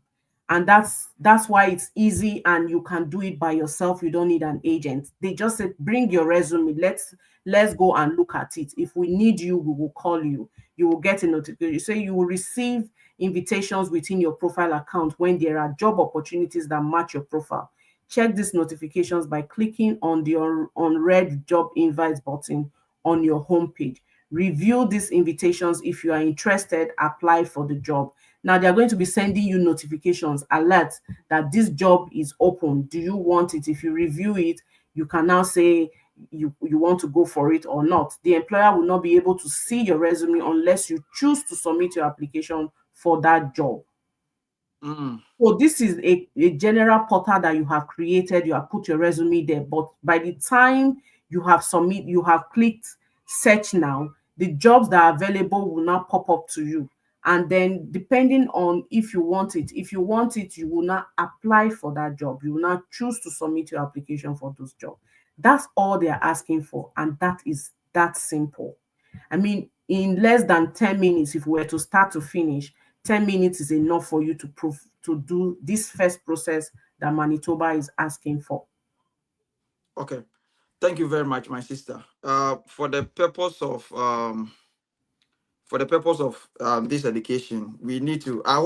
Speaker 2: And that's why it's easy, and you can do it by yourself. You don't need an agent. They just said, bring your resume, let's go and look at it. If we need you, we will call you. You will get a notification. You say you will receive invitations within your profile account when there are job opportunities that match your profile. Check these notifications by clicking on the unread job invites button on your homepage. Review these invitations. If you are interested, apply for the job. Now they are going to be sending you notifications, alerts that this job is open. Do you want it? If you review it, you can now say you want to go for it or not. The employer will not be able to see your resume unless you choose to submit your application for that job. So this is a general portal that you have created. You have put your resume there, but by the time you have clicked search now, the jobs that are available will now pop up to you. And then depending on if you want it, you will not apply for that job. You will not choose to submit your application for those jobs. That's all they are asking for, and that is that simple. I mean, in less than 10 minutes, if we were to start to finish, 10 minutes is enough for you to do this first process that Manitoba is asking for.
Speaker 1: Okay. Thank you very much, my sister. For the purpose of this education, we need to. I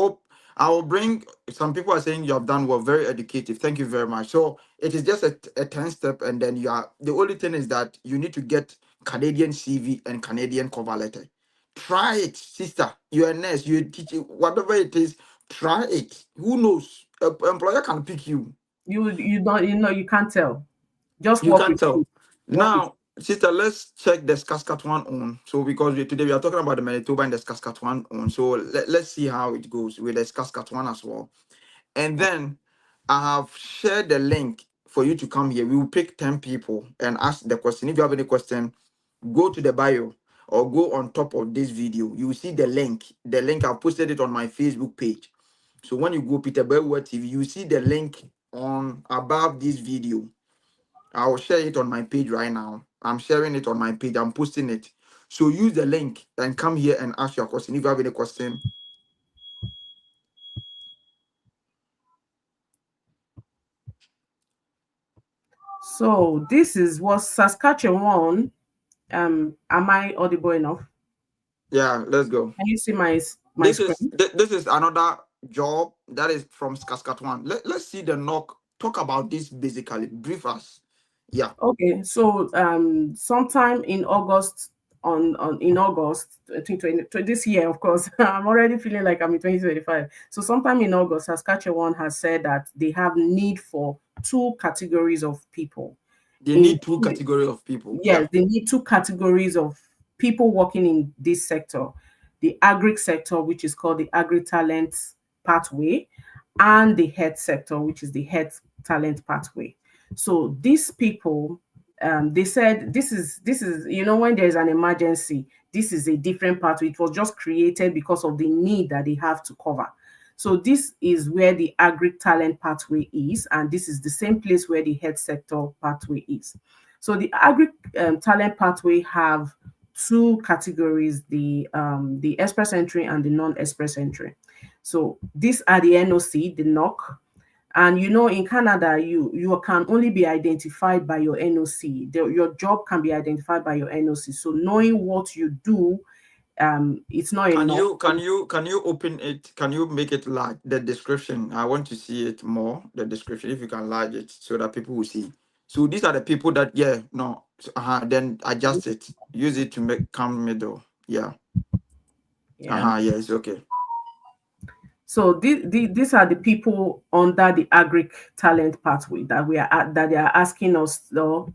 Speaker 1: will bring some people are saying you have done well, very educative. Thank you very much. So it is just a 10 step, and then you are the only thing is that you need to get Canadian CV and Canadian cover letter. Try it, sister. You're a nurse, you're teaching, whatever it is, try it. Who knows? A employer can pick you.
Speaker 2: You don't, you can't tell. Just
Speaker 1: You
Speaker 2: work
Speaker 1: can't
Speaker 2: with
Speaker 1: tell.
Speaker 2: it. Work with it.
Speaker 1: Now, sister, let's check the Saskatchewan on. So, because today we are talking about the Manitoba and the Saskatchewan on. So, let's see how it goes with the Saskatchewan as well. And then I have shared the link for you to come here. We will pick 10 people and ask the question. If you have any question, go to the bio or go on top of this video. You will see the link. The link, I've posted it on my Facebook page. So, when you go Peter Belwa TV, you see the link on above this video. I'll share it on my page right now. I'm sharing it on my page. I'm posting it. So use the link and come here and ask your question. If you have any question.
Speaker 2: So this is what Saskatchewan. Am I audible enough?
Speaker 1: Yeah, let's go.
Speaker 2: Can you see my
Speaker 1: This
Speaker 2: screen?
Speaker 1: is this is another job that is from Saskatchewan. Let's see the knock. Talk about this basically. Brief us. Yeah.
Speaker 2: Okay, so sometime in August, in August 2020, this year, of course, I'm already feeling like I'm in 2025. So sometime in August, Saskatchewan has said that they have need for two categories of people.
Speaker 1: They need two categories of people. Yeah.
Speaker 2: Yes, they need two categories of people working in this sector: the agri sector, which is called the Agri Talent Pathway, and the health sector, which is the Health Talent Pathway. So these people, they said this is when there's an emergency, this is a different pathway. It was just created because of the need that they have to cover. So this is where the agri-talent pathway is, and this is the same place where the health sector pathway is. So the agri-talent pathway have two categories: the express entry and the non-express entry. So these are the NOC, the NOC. And in Canada, you can only be identified by your NOC. Your job can be identified by your NOC. So knowing what you do, it's not enough.
Speaker 1: Can you open it? Can you make it large? The description. I want to see it more. The description, if you can large it so that people will see. So these are the people that then adjust it. Use it to make come middle. Yeah. Yes. Okay.
Speaker 2: So these are the people under the agri-talent pathway that they are asking us.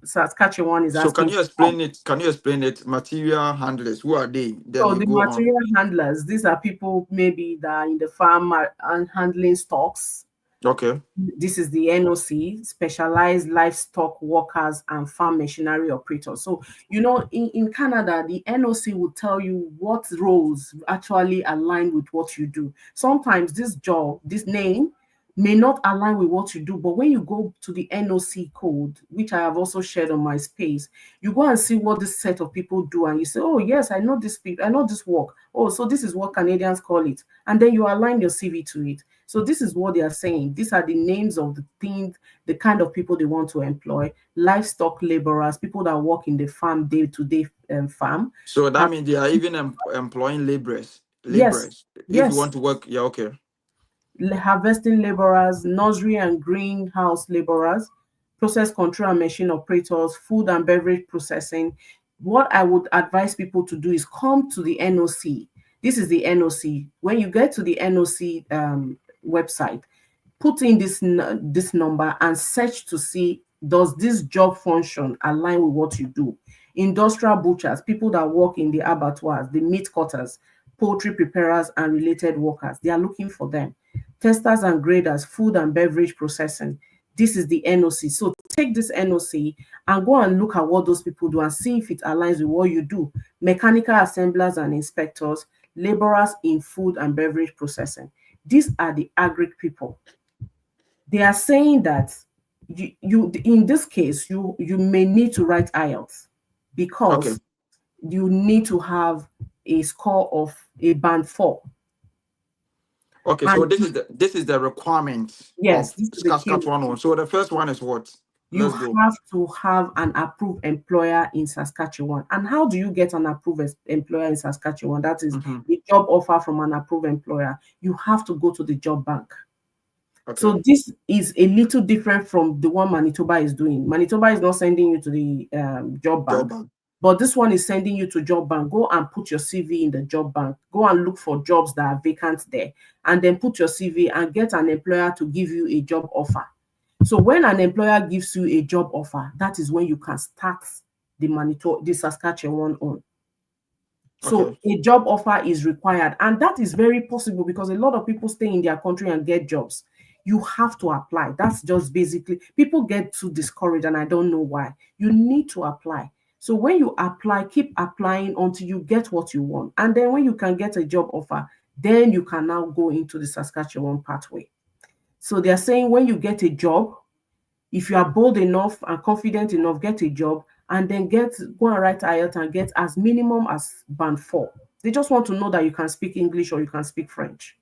Speaker 2: Saskatchewan is asking.
Speaker 1: So can you explain it? Can you explain it? Material handlers, who are they? Then
Speaker 2: so the material handlers, these are people maybe that are in the farm and handling stocks.
Speaker 1: Okay.
Speaker 2: This is the NOC, specialized livestock workers and farm machinery operators. So, in Canada, the NOC will tell you what roles actually align with what you do. Sometimes this job, this name may not align with what you do, but when you go to the NOC code, which I have also shared on my space, you go and see what this set of people do, and you say, oh yes, I know this people, I know this work. Oh, so this is what Canadians call it. And then you align your CV to it. So this is what they are saying. These are the names of the things, the kind of people they want to employ: livestock laborers, people that work in the farm day-to-day farm.
Speaker 1: So that means they are even employing laborers.
Speaker 2: Yes.
Speaker 1: If you want to work, yeah, okay.
Speaker 2: Harvesting laborers, nursery and greenhouse laborers, process control and machine operators, food and beverage processing. What I would advise people to do is come to the NOC. This is the NOC. When you get to the NOC website, put in this number and search to see, does this job function align with what you do? Industrial butchers, people that work in the abattoirs, the meat cutters, poultry preparers and related workers, they are looking for them. Testers and graders, food and beverage processing. This is the NOC. So take this NOC and go and look at what those people do and see if it aligns with what you do. Mechanical assemblers and inspectors, laborers in food and beverage processing. These are the agri people. They are saying that you in this case, you may need to write IELTS because you need to have a score of a band 4.
Speaker 1: Okay, and so this is the requirement.
Speaker 2: Yes,
Speaker 1: of Saskatchewan one. So the first one is what?
Speaker 2: You have to have an approved employer in Saskatchewan. And how do you get an approved employer in Saskatchewan? That is the job offer from an approved employer. You have to go to the job bank. Okay. So this is a little different from the one Manitoba is doing. Manitoba is not sending you to the job bank. But this one is sending you to job bank. Go and put your CV in the job bank. Go and look for jobs that are vacant there. And then put your CV and get an employer to give you a job offer. So when an employer gives you a job offer, that is when you can start the Saskatchewan on. So a job offer is required. And that is very possible because a lot of people stay in their country and get jobs. You have to apply. That's just basically, people get too discouraged and I don't know why. You need to apply. So when you apply, keep applying until you get what you want. And then when you can get a job offer, then you can now go into the Saskatchewan pathway. So they're saying when you get a job, if you are bold enough and confident enough, get a job and then go and write IELTS and get as minimum as band 4. They just want to know that you can speak English or you can speak French.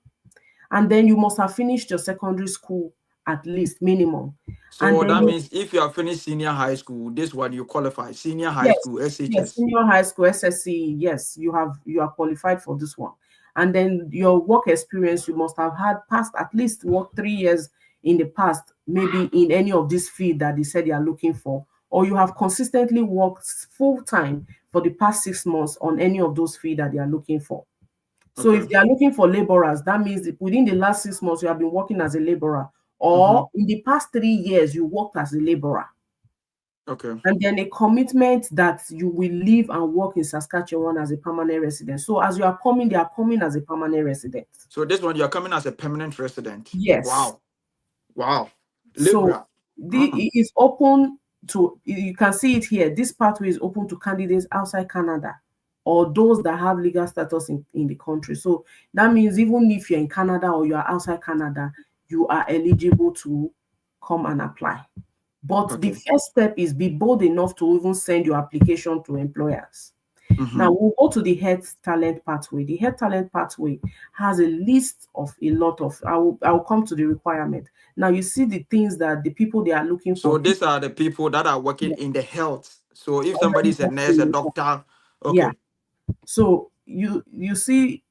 Speaker 2: And then you must have finished your secondary school at least minimum.
Speaker 1: So that means if you have finished senior high school, this one you qualify. Senior high school, SHS.
Speaker 2: Yes, senior high school, SSC. Yes, you are qualified for this one. And then your work experience, you must have passed at least 3 years in the past, maybe in any of this field that they said they are looking for, or you have consistently worked full time for the past 6 months on any of those fields that they are looking for. So if they are looking for laborers, that means within the last 6 months, you have been working as a laborer, or in the past 3 years, you worked as a laborer.
Speaker 1: Okay.
Speaker 2: And then a commitment that you will live and work in Saskatchewan as a permanent resident. So as you are coming, they are coming as a permanent resident.
Speaker 1: So this one, you are coming as a permanent resident.
Speaker 2: Yes.
Speaker 1: Wow.
Speaker 2: So it is open you can see it here. This pathway is open to candidates outside Canada or those that have legal status in the country. So that means even if you're in Canada or you are outside Canada, you are eligible to come and apply. But the
Speaker 1: Okay.
Speaker 2: first step is be bold enough to even send your application to employers. Now we'll go to the health talent pathway. The health talent pathway has a list of a lot of. I will come to the requirement. Now you see the things that the people they are looking
Speaker 1: So
Speaker 2: for.
Speaker 1: these are the people that are working in the health. So if somebody
Speaker 2: Already
Speaker 1: is a nurse, a
Speaker 2: working.
Speaker 1: doctor,
Speaker 2: Yeah.
Speaker 1: okay.
Speaker 2: So you see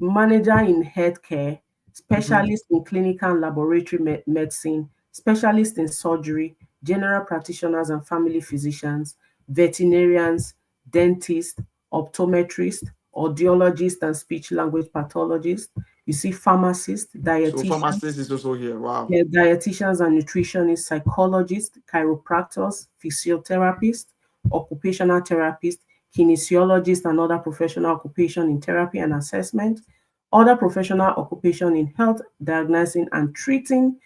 Speaker 2: manager in healthcare, specialist in clinical and laboratory medicine, specialist in surgery, general practitioners and family physicians, veterinarians, dentists, optometrists, audiologists and speech language pathologists. You see pharmacists,
Speaker 1: So
Speaker 2: dietitians,
Speaker 1: pharmacist is also here. Wow.
Speaker 2: yeah, dietitians and nutritionists, psychologists, chiropractors, physiotherapists, occupational therapists, kinesiologists, and other professional occupation in therapy and assessment, other professional occupation in health, diagnosing and treating,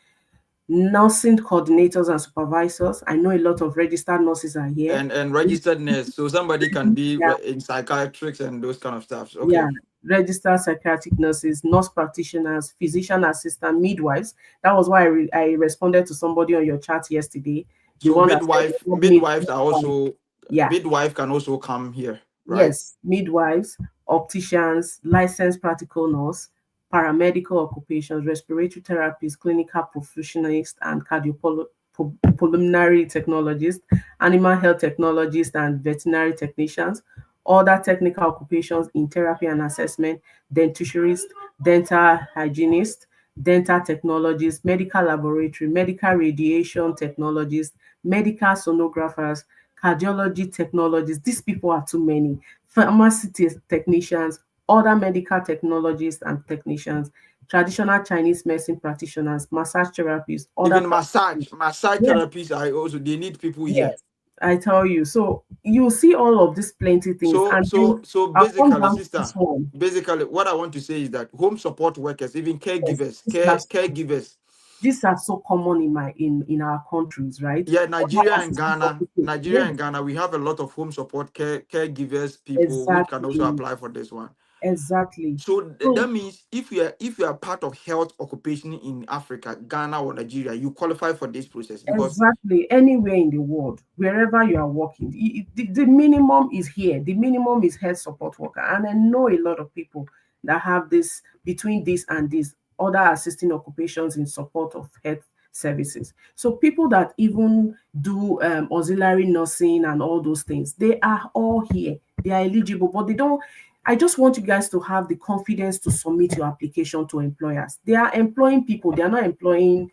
Speaker 2: nursing coordinators and supervisors. I know a lot of registered nurses are here.
Speaker 1: And registered nurse. So somebody can be
Speaker 2: Yeah,
Speaker 1: in psychiatrics and those kind of stuff. Okay.
Speaker 2: yeah, registered psychiatric nurses, nurse practitioners, physician assistant, midwives. That was why I responded to somebody on your chat yesterday, the
Speaker 1: So
Speaker 2: one that said they want
Speaker 1: midwives are
Speaker 2: midwife.
Speaker 1: also
Speaker 2: Yeah,
Speaker 1: midwife can also come here, right?
Speaker 2: yes, midwives, opticians, licensed practical nurse, paramedical occupations, respiratory therapists, clinical professionals, and cardiopulmonary technologists, animal health technologists, and veterinary technicians, other technical occupations in therapy and assessment, dentistarist, dental hygienist, dental technologists, medical laboratory, medical radiation technologists, medical sonographers, cardiology technologists. These people are too many. Pharmacy technicians, other medical technologists and technicians, traditional Chinese medicine practitioners, massage therapists, other
Speaker 1: Even massage
Speaker 2: yes,
Speaker 1: therapists are also they need people here.
Speaker 2: yes. I tell you. So you see all of these plenty things. And then
Speaker 1: So
Speaker 2: I'll come
Speaker 1: basically,
Speaker 2: down to this
Speaker 1: sister,
Speaker 2: one.
Speaker 1: basically what I want to say is that home support workers, even
Speaker 2: Yes,
Speaker 1: caregivers.
Speaker 2: these are so common in our countries, right?
Speaker 1: Yeah,
Speaker 2: Other assistant officers.
Speaker 1: Nigeria and
Speaker 2: Yes,
Speaker 1: Ghana, we have a lot of home support caregivers people which can also
Speaker 2: exactly.
Speaker 1: apply for this one.
Speaker 2: Exactly.
Speaker 1: So
Speaker 2: So
Speaker 1: that means if you are part of health occupation in Africa, Ghana or Nigeria, you qualify for this process because
Speaker 2: exactly, anywhere in the world, wherever you are working, the minimum is here. The minimum is health support worker. And I know a lot of people that have this between this and this other assisting occupations in support of health services. So people that even do auxiliary nursing and all those things, they are all here. They are eligible, but they don't. I just want you guys to have the confidence to submit your application to employers. They are employing people. They are not employing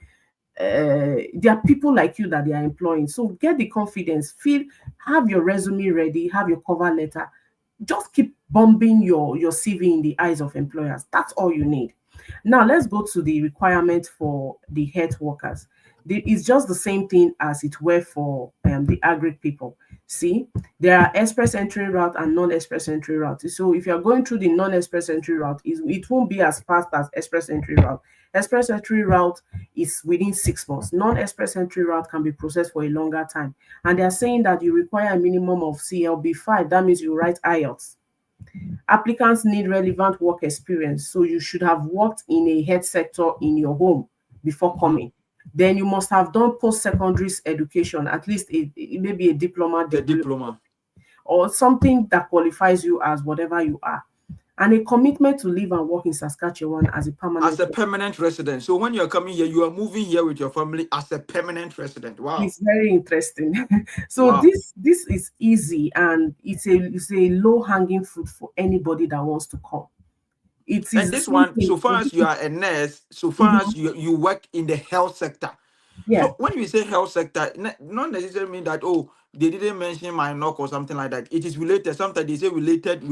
Speaker 2: there are people like you that they are employing. So get the confidence, feel, have your resume ready, have your cover letter. Just keep bombing your CV in the eyes of employers. That's all you need. Now let's go to the requirement for the health workers. It's just the same thing as it were for the agri people. See, there are express entry route and non-express entry route. So if you're going through the non-express entry route, it won't be as fast as express entry route. Express entry route is within 6 months. Non-express entry route can be processed for a longer time. And they're saying that you require a minimum of CLB5. That means you write IELTS. Applicants need relevant work experience. So you should have worked in a health sector in your home before coming. Then you must have done post-secondary education, at least maybe a diploma
Speaker 1: a
Speaker 2: degree
Speaker 1: diploma.
Speaker 2: or something that qualifies you as whatever you are. And a commitment to live and work in Saskatchewan as a
Speaker 1: As
Speaker 2: permanent
Speaker 1: a
Speaker 2: resident.
Speaker 1: permanent resident. So when you're coming here, you are moving here with your family as a permanent resident. Wow.
Speaker 2: It's very interesting. So
Speaker 1: Wow.
Speaker 2: this is easy and it's a low hanging fruit for anybody that wants to come. It
Speaker 1: And
Speaker 2: is the
Speaker 1: this
Speaker 2: same
Speaker 1: one,
Speaker 2: thing.
Speaker 1: so far as you are a nurse, so far as
Speaker 2: Mhm.
Speaker 1: you work in the health sector.
Speaker 2: Yeah.
Speaker 1: So when we say health sector, not necessarily mean that, oh, they didn't mention my knock or something like that. It is related. Sometimes they say related.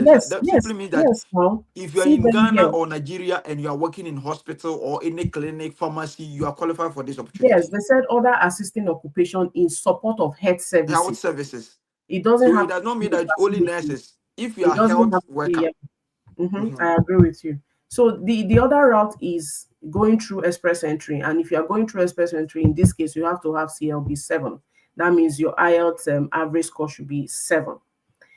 Speaker 2: Yes,
Speaker 1: That simply
Speaker 2: yes,
Speaker 1: means that
Speaker 2: yes. Now
Speaker 1: if you are
Speaker 2: see
Speaker 1: in
Speaker 2: them
Speaker 1: Ghana
Speaker 2: here.
Speaker 1: or Nigeria and you are working in hospital or in a clinic, pharmacy, you are qualified for this
Speaker 2: Yes,
Speaker 1: opportunity.
Speaker 2: they said other assisting occupation in support of health
Speaker 1: Health
Speaker 2: services.
Speaker 1: services.
Speaker 2: It doesn't
Speaker 1: So it
Speaker 2: have to
Speaker 1: does not
Speaker 2: be
Speaker 1: mean
Speaker 2: a
Speaker 1: that only
Speaker 2: facility.
Speaker 1: nurses. If you
Speaker 2: It
Speaker 1: are
Speaker 2: doesn't
Speaker 1: health
Speaker 2: have to be.
Speaker 1: worker, mhm,
Speaker 2: I agree with you. So the other route is going through express entry, and if you are going through express entry, in this case, you have to have CLB 7. That means your IELTS average score should be 7.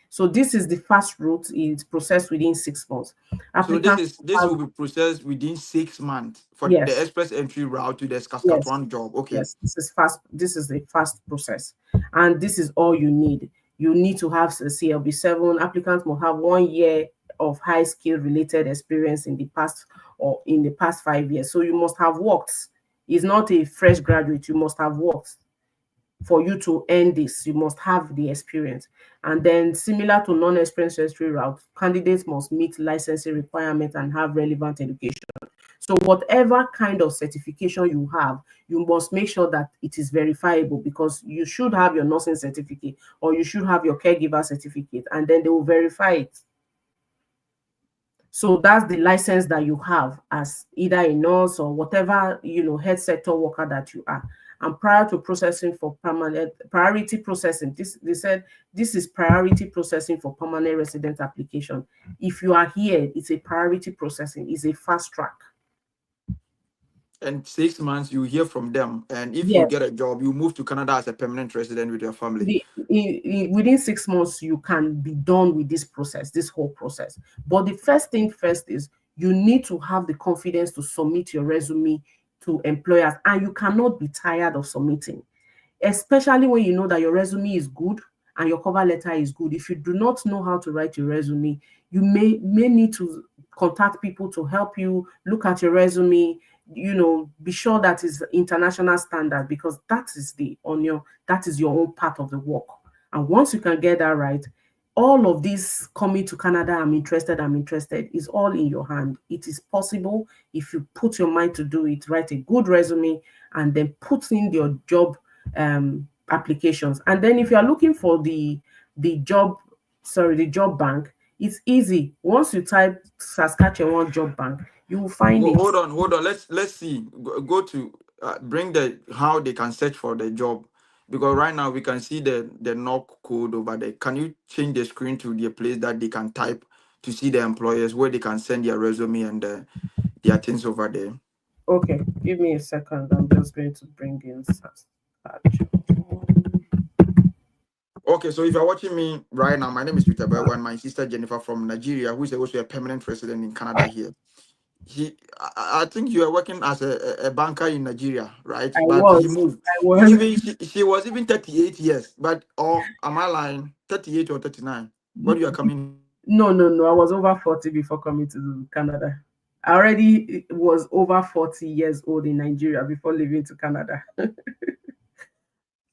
Speaker 2: So this is the fast route. It's processed within 6 months.
Speaker 1: So
Speaker 2: Applicants
Speaker 1: this
Speaker 2: have,
Speaker 1: will be processed within 6 months for the
Speaker 2: yes,
Speaker 1: express entry route to the
Speaker 2: yes,
Speaker 1: Saskatchewan job. Okay.
Speaker 2: yes. This is fast. This is a fast process, and this is all you need. You need to have a CLB 7. Applicants must have 1 year of high skill related experience in the past or in the past 5 years. So you must have worked. It's not a fresh graduate. You must have worked for you to earn this. You must have the experience. And then, similar to non-experienced entry route, candidates must meet licensing requirements and have relevant education. So whatever kind of certification you have, you must make sure that it is verifiable, because you should have your nursing certificate or you should have your caregiver certificate, and then they will verify it. So that's the license that you have as either a nurse or whatever, health sector worker that you are. And prior to processing for permanent priority processing, they said this is priority processing for permanent resident application. If you are here, it's a priority processing, it's a fast track.
Speaker 1: And 6 months, you hear from them. And if you
Speaker 2: Yes.
Speaker 1: get a job, you move to Canada as a permanent resident with your family.
Speaker 2: Within 6 months, you can be done with this process, this whole process. But the first thing first is you need to have the confidence to submit your resume to employers, and you cannot be tired of submitting, especially when you know that your resume is good and your cover letter is good. If you do not know how to write your resume, you may need to contact people to help you look at your resume, be sure that is international standard, because that is your own part of the work. And once you can get that right, all of this coming to Canada, I'm interested, is all in your hand. It is possible if you put your mind to do it. Write a good resume and then put in your job applications. And then if you are looking for the job bank, it's easy. Once you type Saskatchewan job bank, you will find it.
Speaker 1: Hold on. Let's see. Go to bring the how they can search for the job, because right now we can see the knock code over there. Can you change the screen to the place that they can type to see the employers where they can send their resume and their things over there?
Speaker 2: Okay, give me a second. I'm just going to bring in
Speaker 1: Okay, so if you're watching me right now, my name is Peter Bewa and my sister Jennifer from Nigeria, who is also a permanent resident in Canada here. I think you are working as a banker in Nigeria, right? But he moved.
Speaker 2: I was.
Speaker 1: Even she was even 38 years, but am I lying? 38 or 39? What you are coming?
Speaker 2: No. I was over 40 before coming to Canada. I already was over 40 years old in Nigeria before leaving to Canada.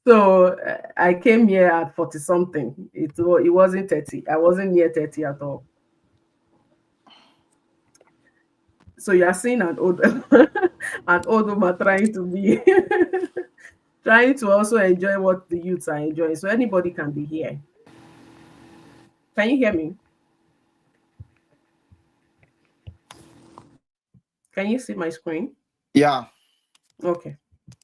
Speaker 2: So I came here at 40 something. It wasn't 30. I wasn't near 30 at all. So you are seeing an old woman trying to be trying to also enjoy what the youths are enjoying. So anybody can be here. Can you hear me? Can you see my screen?
Speaker 1: Yeah.
Speaker 2: Okay.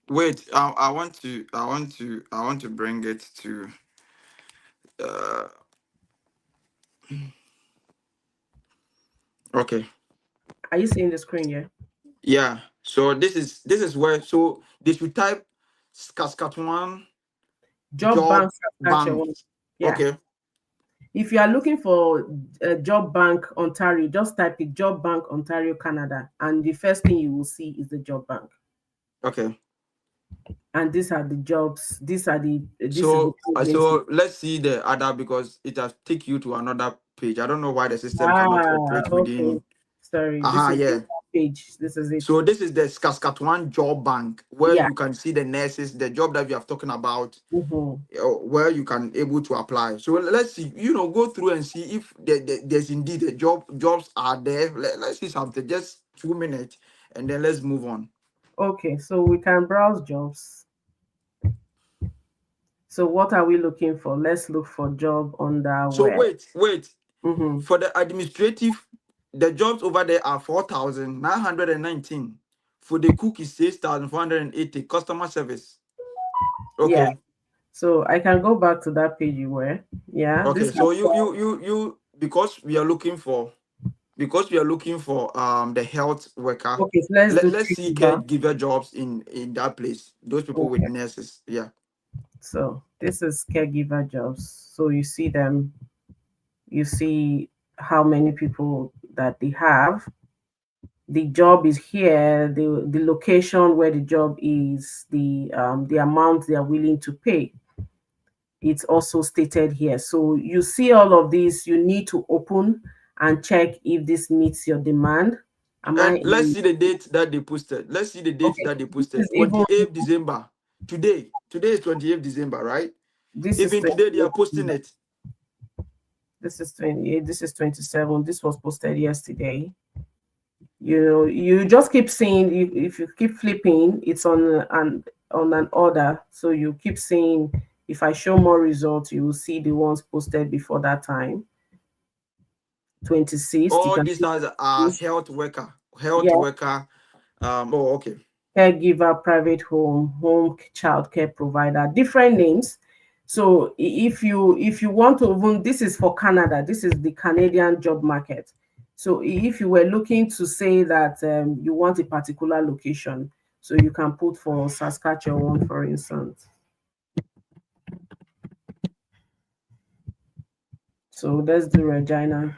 Speaker 1: Wait, I want to bring it to okay.
Speaker 2: Are you seeing the screen here?
Speaker 1: Yeah. So this is where, so they should type Saskatchewan
Speaker 2: Job Bank
Speaker 1: bank.
Speaker 2: Yeah.
Speaker 1: Okay.
Speaker 2: If you are looking for Job Bank Ontario, just type it Job Bank Ontario Canada, and the first thing you will see is the Job Bank.
Speaker 1: Okay.
Speaker 2: And these are the jobs.
Speaker 1: So let's see the other, because it has take you to another page. I don't know why the system cannot operate within.
Speaker 2: Sorry.
Speaker 1: Yeah.
Speaker 2: The page. This is it.
Speaker 1: So this is the Saskatchewan Job Bank, where you can see the nurses, the job that we are talking about, where you can able to apply. So let's see, go through and see if there's indeed a jobs are there. Let's see something, just 2 minutes, and then let's move on.
Speaker 2: Okay, so we can browse jobs. So what are we looking for? Let's look for job under
Speaker 1: So
Speaker 2: where?
Speaker 1: wait. For the administrative, the jobs over there are 4,919. For the cook is 6,480. Customer service. Okay.
Speaker 2: Yeah. So I can go back to that page you were. Yeah.
Speaker 1: Okay. So you because we are looking for the health worker.
Speaker 2: Okay, so let's
Speaker 1: see caregiver jobs in that place. Those people with nurses. Yeah.
Speaker 2: So this is caregiver jobs. So you see them, you see how many people that they have. The job is here, the location where the job is, the amount they are willing to pay. It's also stated here. So you see all of these, you need to open and check if this meets your demand. Am I
Speaker 1: And let's
Speaker 2: in?
Speaker 1: see the date that they posted. Let's see the date
Speaker 2: Okay,
Speaker 1: that they
Speaker 2: this
Speaker 1: posted.
Speaker 2: is even
Speaker 1: 28th December. Today. Today is 28th December, right?
Speaker 2: this is
Speaker 1: Even today they
Speaker 2: 28.
Speaker 1: are posting it.
Speaker 2: This is 28. This is 27. This was posted yesterday. You just keep seeing, if you keep flipping, it's on an order. So you keep seeing, if I show more results, you will see the ones posted before that time. 26th, you
Speaker 1: All
Speaker 2: can
Speaker 1: these
Speaker 2: see
Speaker 1: are
Speaker 2: this.
Speaker 1: health worker. Health
Speaker 2: Yeah,
Speaker 1: worker. Oh, okay.
Speaker 2: caregiver, private home child care provider, different names. So if you want to even, this is for Canada, this is the Canadian job market. So if you were looking to say that you want a particular location, so you can put for Saskatchewan, for instance. So let's do Regina,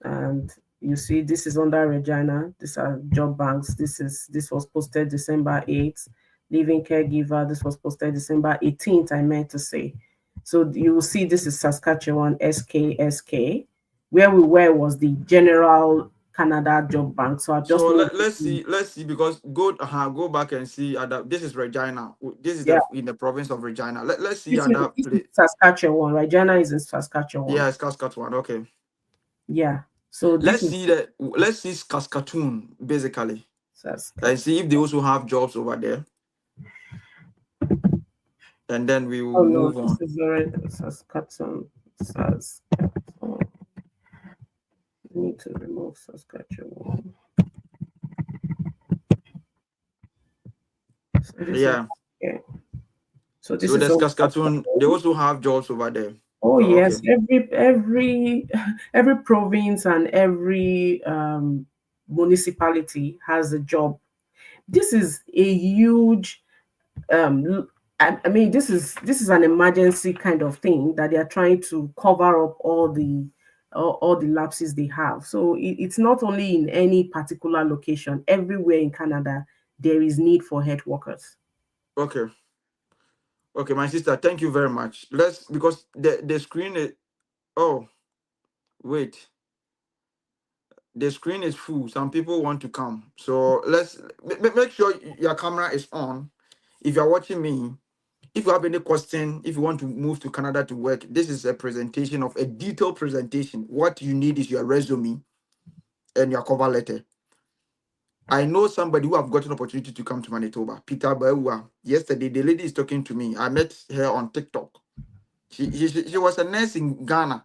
Speaker 2: and you see this is under Regina. These are job banks. This was posted December 8th. Living caregiver. This was posted December 18th. I meant to say. So you will see this is Saskatchewan SKSK. Where we were was the general Canada job bank. So I just
Speaker 1: So
Speaker 2: moved.
Speaker 1: let's see because go back and see other. This is Regina. This is
Speaker 2: Yeah,
Speaker 1: in the province of Regina. Let's see
Speaker 2: this is,
Speaker 1: other
Speaker 2: this is
Speaker 1: place.
Speaker 2: Saskatchewan. Regina is in Saskatchewan.
Speaker 1: Yeah, it's Saskatchewan. Okay.
Speaker 2: Yeah. So this is
Speaker 1: Let's see Saskatoon basically and
Speaker 2: Saskatchewan.
Speaker 1: see if they also have jobs over there. And then we
Speaker 2: Oh
Speaker 1: will
Speaker 2: no,
Speaker 1: move
Speaker 2: this
Speaker 1: on.
Speaker 2: is already Saskatchewan. Saskatchewan. Need to remove Saskatchewan. So this is
Speaker 1: Yeah.
Speaker 2: okay. So this
Speaker 1: So
Speaker 2: is
Speaker 1: the
Speaker 2: on
Speaker 1: Saskatoon, they
Speaker 2: Saskatchewan.
Speaker 1: also have jobs over there.
Speaker 2: Oh
Speaker 1: Oh, okay.
Speaker 2: yes, every province and every municipality has a job. This is a huge I mean this is an emergency kind of thing that they are trying to cover up all the lapses they have. So it's not only in any particular location. Everywhere in Canada, there is need for health workers.
Speaker 1: Okay. Okay, my sister, thank you very much. Let's because the screen is oh wait. The screen is full. Some people want to come. So let's make sure your camera is on. If you're watching me, if you have any question, if you want to move to Canada to work, this is a presentation of a detailed presentation. What you need is your resume and your cover letter. I know somebody who have got an opportunity to come to Manitoba, Peter Baua. Yesterday, the lady is talking to me. I met her on TikTok. She was a nurse in Ghana.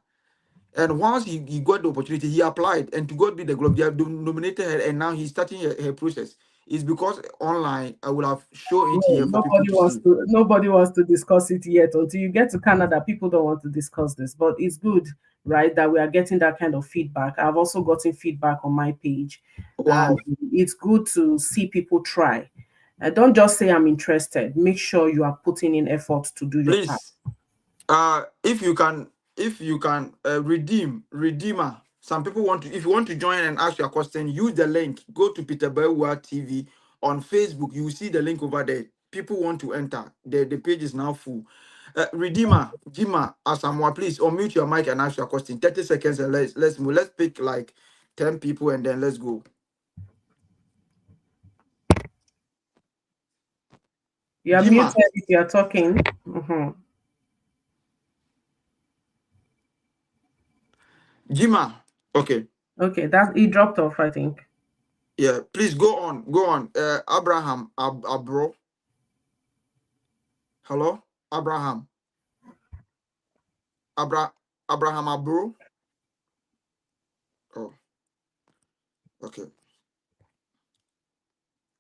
Speaker 1: And once he got the opportunity, he applied. And to God be the glory, they have nominated her. And now he's starting her process. It's because online, I will have shown it
Speaker 2: No,
Speaker 1: here for people to see.
Speaker 2: nobody wants to discuss it yet. Until you get to Canada, people don't want to discuss this. But it's good, right, that we are getting that kind of feedback. I've also gotten feedback on my page, and
Speaker 1: Wow.
Speaker 2: it's good to see people try. Don't just say I'm interested. Make sure you are putting in effort to do your part.
Speaker 1: Please, if you can redeemer. Some people want to, if you want to join and ask your question, use the link. Go to Peter Bewa TV on Facebook. You will see the link over there. People want to enter. The page is now full. Redeemer, Jima, Asamoah, please unmute your mic and ask your question. 30 seconds and let's move. Let's pick like 10 people and then let's go.
Speaker 2: You are
Speaker 1: Jima,
Speaker 2: muted if you are talking. Mhm.
Speaker 1: Jima. Okay.
Speaker 2: Okay, that he dropped off, I think.
Speaker 1: Yeah, please go on. Go on. Abraham Abro. Hello? Abraham. Abraham Abro. Oh, okay.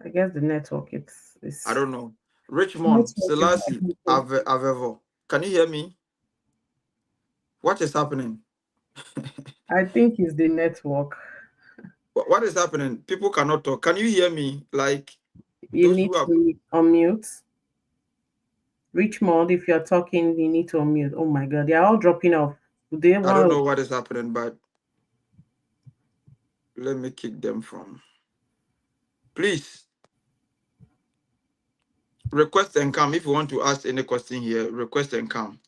Speaker 2: I guess the network
Speaker 1: I
Speaker 2: is
Speaker 1: don't know. Richmond,
Speaker 2: network is
Speaker 1: Selassie, Avevo. Can you hear me? What is happening?
Speaker 2: I think it's the network.
Speaker 1: What is happening? People cannot talk. Can you hear me? Like
Speaker 2: You
Speaker 1: those
Speaker 2: need
Speaker 1: who have.
Speaker 2: to unmute. Richmond, if you're talking, you need to unmute. Oh my God, they're all dropping off. They
Speaker 1: I don't know what is happening, but let me kick them from. Please request and come. If you want to ask any question here, request and come.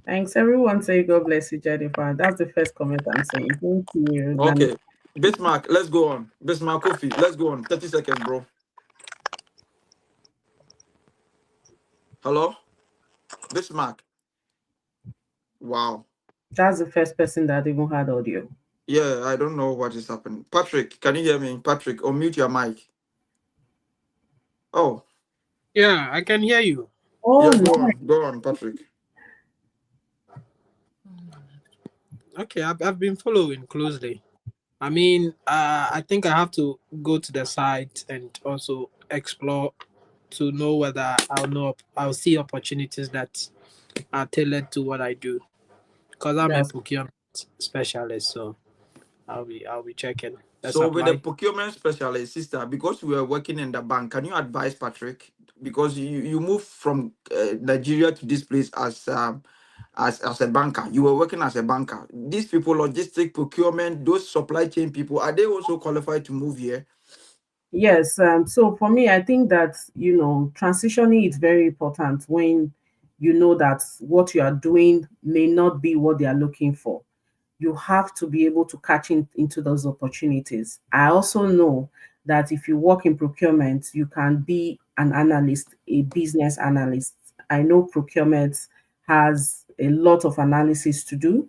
Speaker 2: Thanks. Everyone say God bless you, Jennifer. That's the first comment I'm saying. Thank you.
Speaker 1: Okay. Bismarck, let's go on. Bismarck Kofi, let's go on. 30 seconds, bro. Hello? Bismarck. Wow.
Speaker 2: That's the first person that even had audio.
Speaker 1: Yeah, I don't know what is happening. Patrick, can you hear me? Patrick, unmute your mic. Oh.
Speaker 3: Yeah, I can hear you.
Speaker 2: Oh,
Speaker 1: yeah,
Speaker 2: no.
Speaker 1: go on, Patrick.
Speaker 3: Okay, I've been following closely. I mean, I think I have to go to the site and also explore to know whether I'll see opportunities that are tailored to what I do. Because I'm a
Speaker 2: That's
Speaker 3: procurement specialist, so I'll be checking the
Speaker 1: So with the
Speaker 3: supply.
Speaker 1: procurement specialist, sister, because we are working in the bank, can you advise Patrick? Because you moved from Nigeria to this place as a banker. You were working as a banker. These people, logistic, procurement, those supply chain people, are they also qualified to move here?
Speaker 2: Yes. So for me, I think that, transitioning is very important when you know that what you are doing may not be what they are looking for. You have to be able to catch into those opportunities. I also know that if you work in procurement, you can be an analyst, a business analyst. I know procurement has a lot of analysis to do.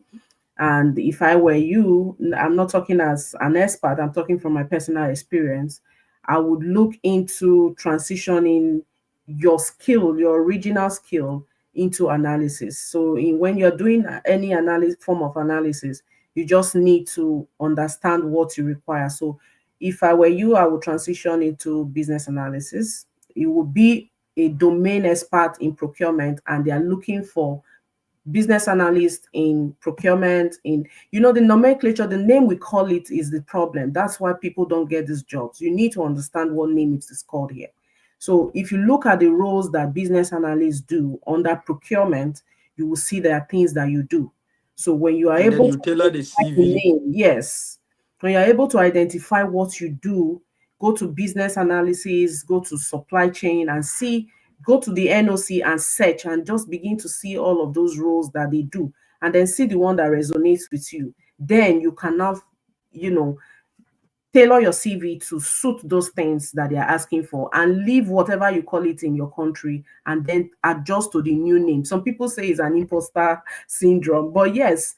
Speaker 2: And if I were you, I'm not talking as an expert, I'm talking from my personal experience. I would look into transitioning your skill, your original skill, into analysis. So when you're doing any analysis form of analysis, you just need to understand what you require. So if I were you, I would transition into business analysis. It would be a domain expert in procurement, and they are looking for business analyst in procurement. In the nomenclature, the name we call it is the problem. That's why people don't get these jobs. You need to understand what name it is called here. So if you look at the roles that business analysts do under procurement, you will see there are things that you do. So when you are
Speaker 1: And then
Speaker 2: able
Speaker 1: you
Speaker 2: to
Speaker 1: tailor the
Speaker 2: identify the
Speaker 1: CV.
Speaker 2: name, yes, when you're able to identify what you do, go to business analysis, go to supply chain and see, go to the NOC and search and just begin to see all of those roles that they do, and then see the one that resonates with you. Then you can now, you know, tailor your CV to suit those things that they are asking for, and leave whatever you call it in your country and then adjust to the new name. Some people say it's an imposter syndrome, but yes,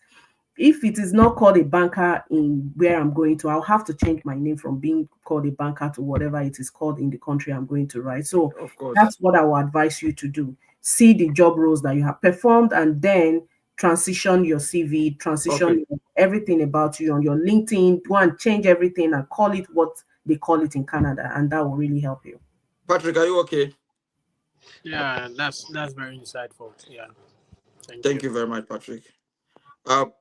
Speaker 2: if it is not called a banker in where I'm going to, I'll have to change my name from being called a banker to whatever it is called in the country I'm going to, right? So
Speaker 1: Of course.
Speaker 2: that's what I will advise you to do. See the job roles that you have performed and then transition your CV, transition everything about you on your LinkedIn, go and change everything and call it what they call it in Canada, and that will really help you.
Speaker 1: Patrick, are you okay?
Speaker 3: Yeah, that's very insightful. Yeah,
Speaker 1: Thank you very much, Patrick.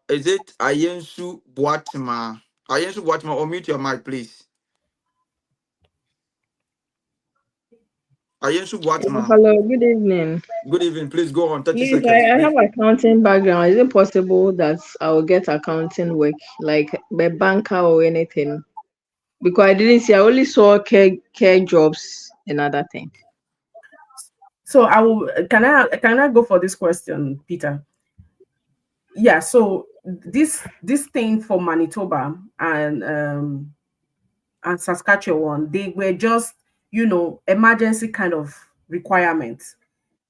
Speaker 1: Is it Ayensu Boatima? Ayensu Boatima, unmute your mic, please. Ayensu Boatima.
Speaker 4: Hello, good evening.
Speaker 1: Good evening. Please go on. 30
Speaker 4: Please,
Speaker 1: seconds.
Speaker 4: I have accounting background. Is it possible that I will get accounting work, like a banker or anything? Because I didn't see, I only saw care jobs and other things.
Speaker 2: So I will can I go for this question, Peter? Yeah, so this thing for Manitoba and Saskatchewan, they were just, emergency kind of requirements.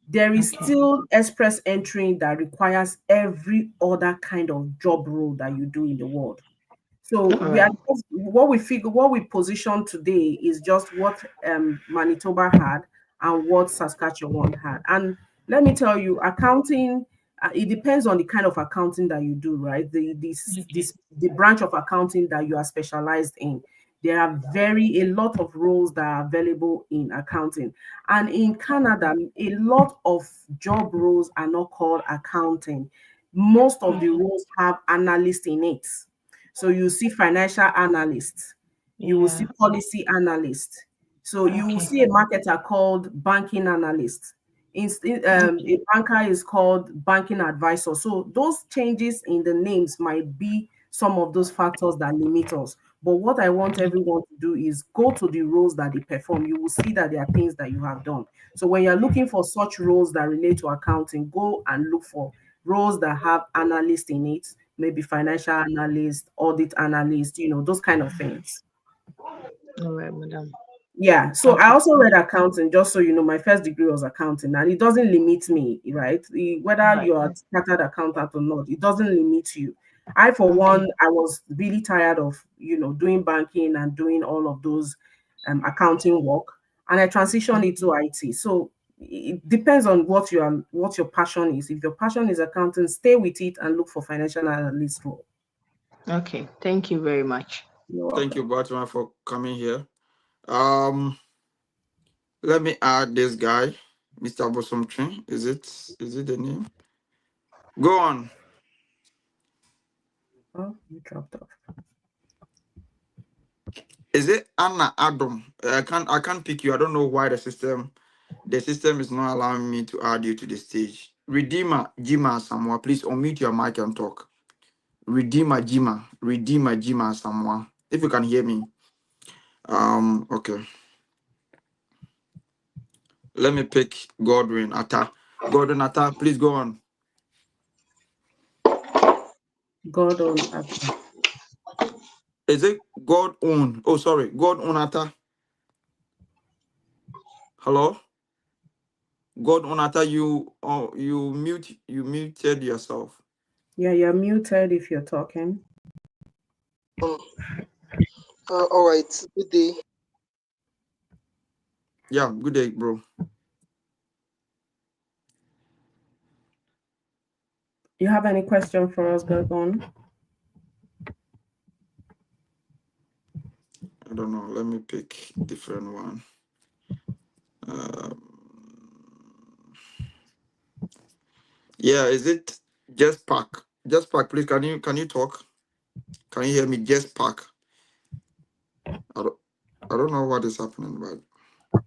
Speaker 2: There is
Speaker 4: Okay.
Speaker 2: still express entry that requires every other kind of job role that you do in the world. So
Speaker 4: All
Speaker 2: we are
Speaker 4: right.
Speaker 2: what we position today is just what Manitoba had and what Saskatchewan had. And let me tell you, accounting, it depends on the kind of accounting that you do, right? The branch of accounting that you are specialized in. There are a lot of roles that are available in accounting. And in Canada, a lot of job roles are not called accounting. Most of the roles have analyst in it. So you see financial analysts, you will
Speaker 4: Yeah.
Speaker 2: see policy analyst. So you will
Speaker 4: Okay.
Speaker 2: see a marketer called banking analyst. A banker is called banking advisor. So those changes in the names might be some of those factors that limit us. But what I want everyone to do is go to the roles that they perform. You will see that there are things that you have done. So when you're looking for such roles that relate to accounting, go and look for roles that have analyst in it, maybe financial analyst, audit analyst, those kind of things.
Speaker 4: All right, madam.
Speaker 2: Yeah, so I also read accounting, just so you know, my first degree was accounting, and it doesn't limit me, right? Whether you are a chartered accountant or not, it doesn't limit you. I, for one, I was really tired of, doing banking and doing all of those accounting work, and I transitioned into IT. So it depends on what your passion is. If your passion is accounting, stay with it and look for financial analyst role.
Speaker 4: Okay, thank you very much.
Speaker 1: Thank you, Batman, for coming here. Let me add this guy, Mr. Bosomtrin. Is it the name? Go on.
Speaker 2: Oh, you dropped off.
Speaker 1: Is it Anna Adam? I can't pick you. I don't know why the system is not allowing me to add you to the stage. Redeemer Jima Samoa, please unmute your mic and talk. Redeemer Jima Samoa. If you can hear me. Okay. Let me pick Godwin Atta. Godwin Atta, please go on.
Speaker 2: Godwin Atta.
Speaker 1: Is it Godwin? Oh, sorry, Godwin Atta. Hello? Godwin Atta, you muted yourself.
Speaker 2: Yeah, you're muted if you're talking.
Speaker 5: All right. Good day.
Speaker 1: Yeah, good day, bro.
Speaker 2: You have any question for us, Godwin?
Speaker 1: I don't know. Let me pick different one. Yeah, is it Just Park? Just Park, please. Can you talk? Can you hear me? Just Park. I don't know what is happening, but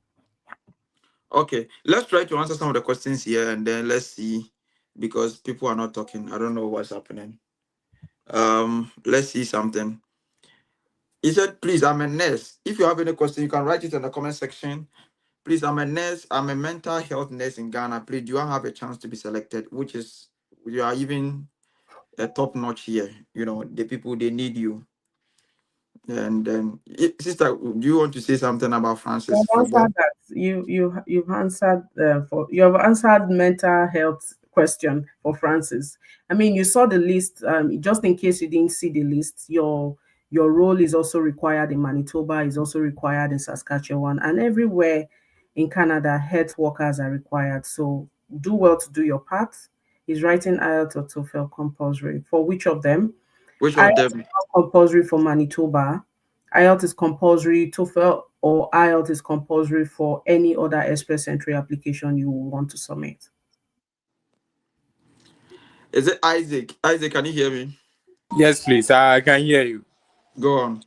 Speaker 1: okay. Let's try to answer some of the questions here, and then let's see, because people are not talking. I don't know what's happening. Let's see something. He said, please, I'm a nurse. If you have any question, you can write it in the comment section. Please, I'm a nurse. I'm a mental health nurse in Ghana. Please, do I have a chance to be selected? Which is, you are even a top notch here. The people, they need you. And then, sister, do you want to say something about Francis?
Speaker 2: You've answered that. You've answered you have answered mental health question for Francis. I mean, you saw the list. Just in case you didn't see the list, your role is also required in Manitoba, is also required in Saskatchewan, and everywhere in Canada, health workers are required. So do well to do your part. Is writing IELTS or TOEFL compulsory for which of them?
Speaker 1: Which of them?
Speaker 2: IELTS is compulsory for Manitoba. IELTS is compulsory. TOEFL or IELTS is compulsory for any other Express Entry application you want to submit.
Speaker 1: Is it Isaac? Isaac, can you hear me?
Speaker 6: Yes, please. I can hear you.
Speaker 1: Go on.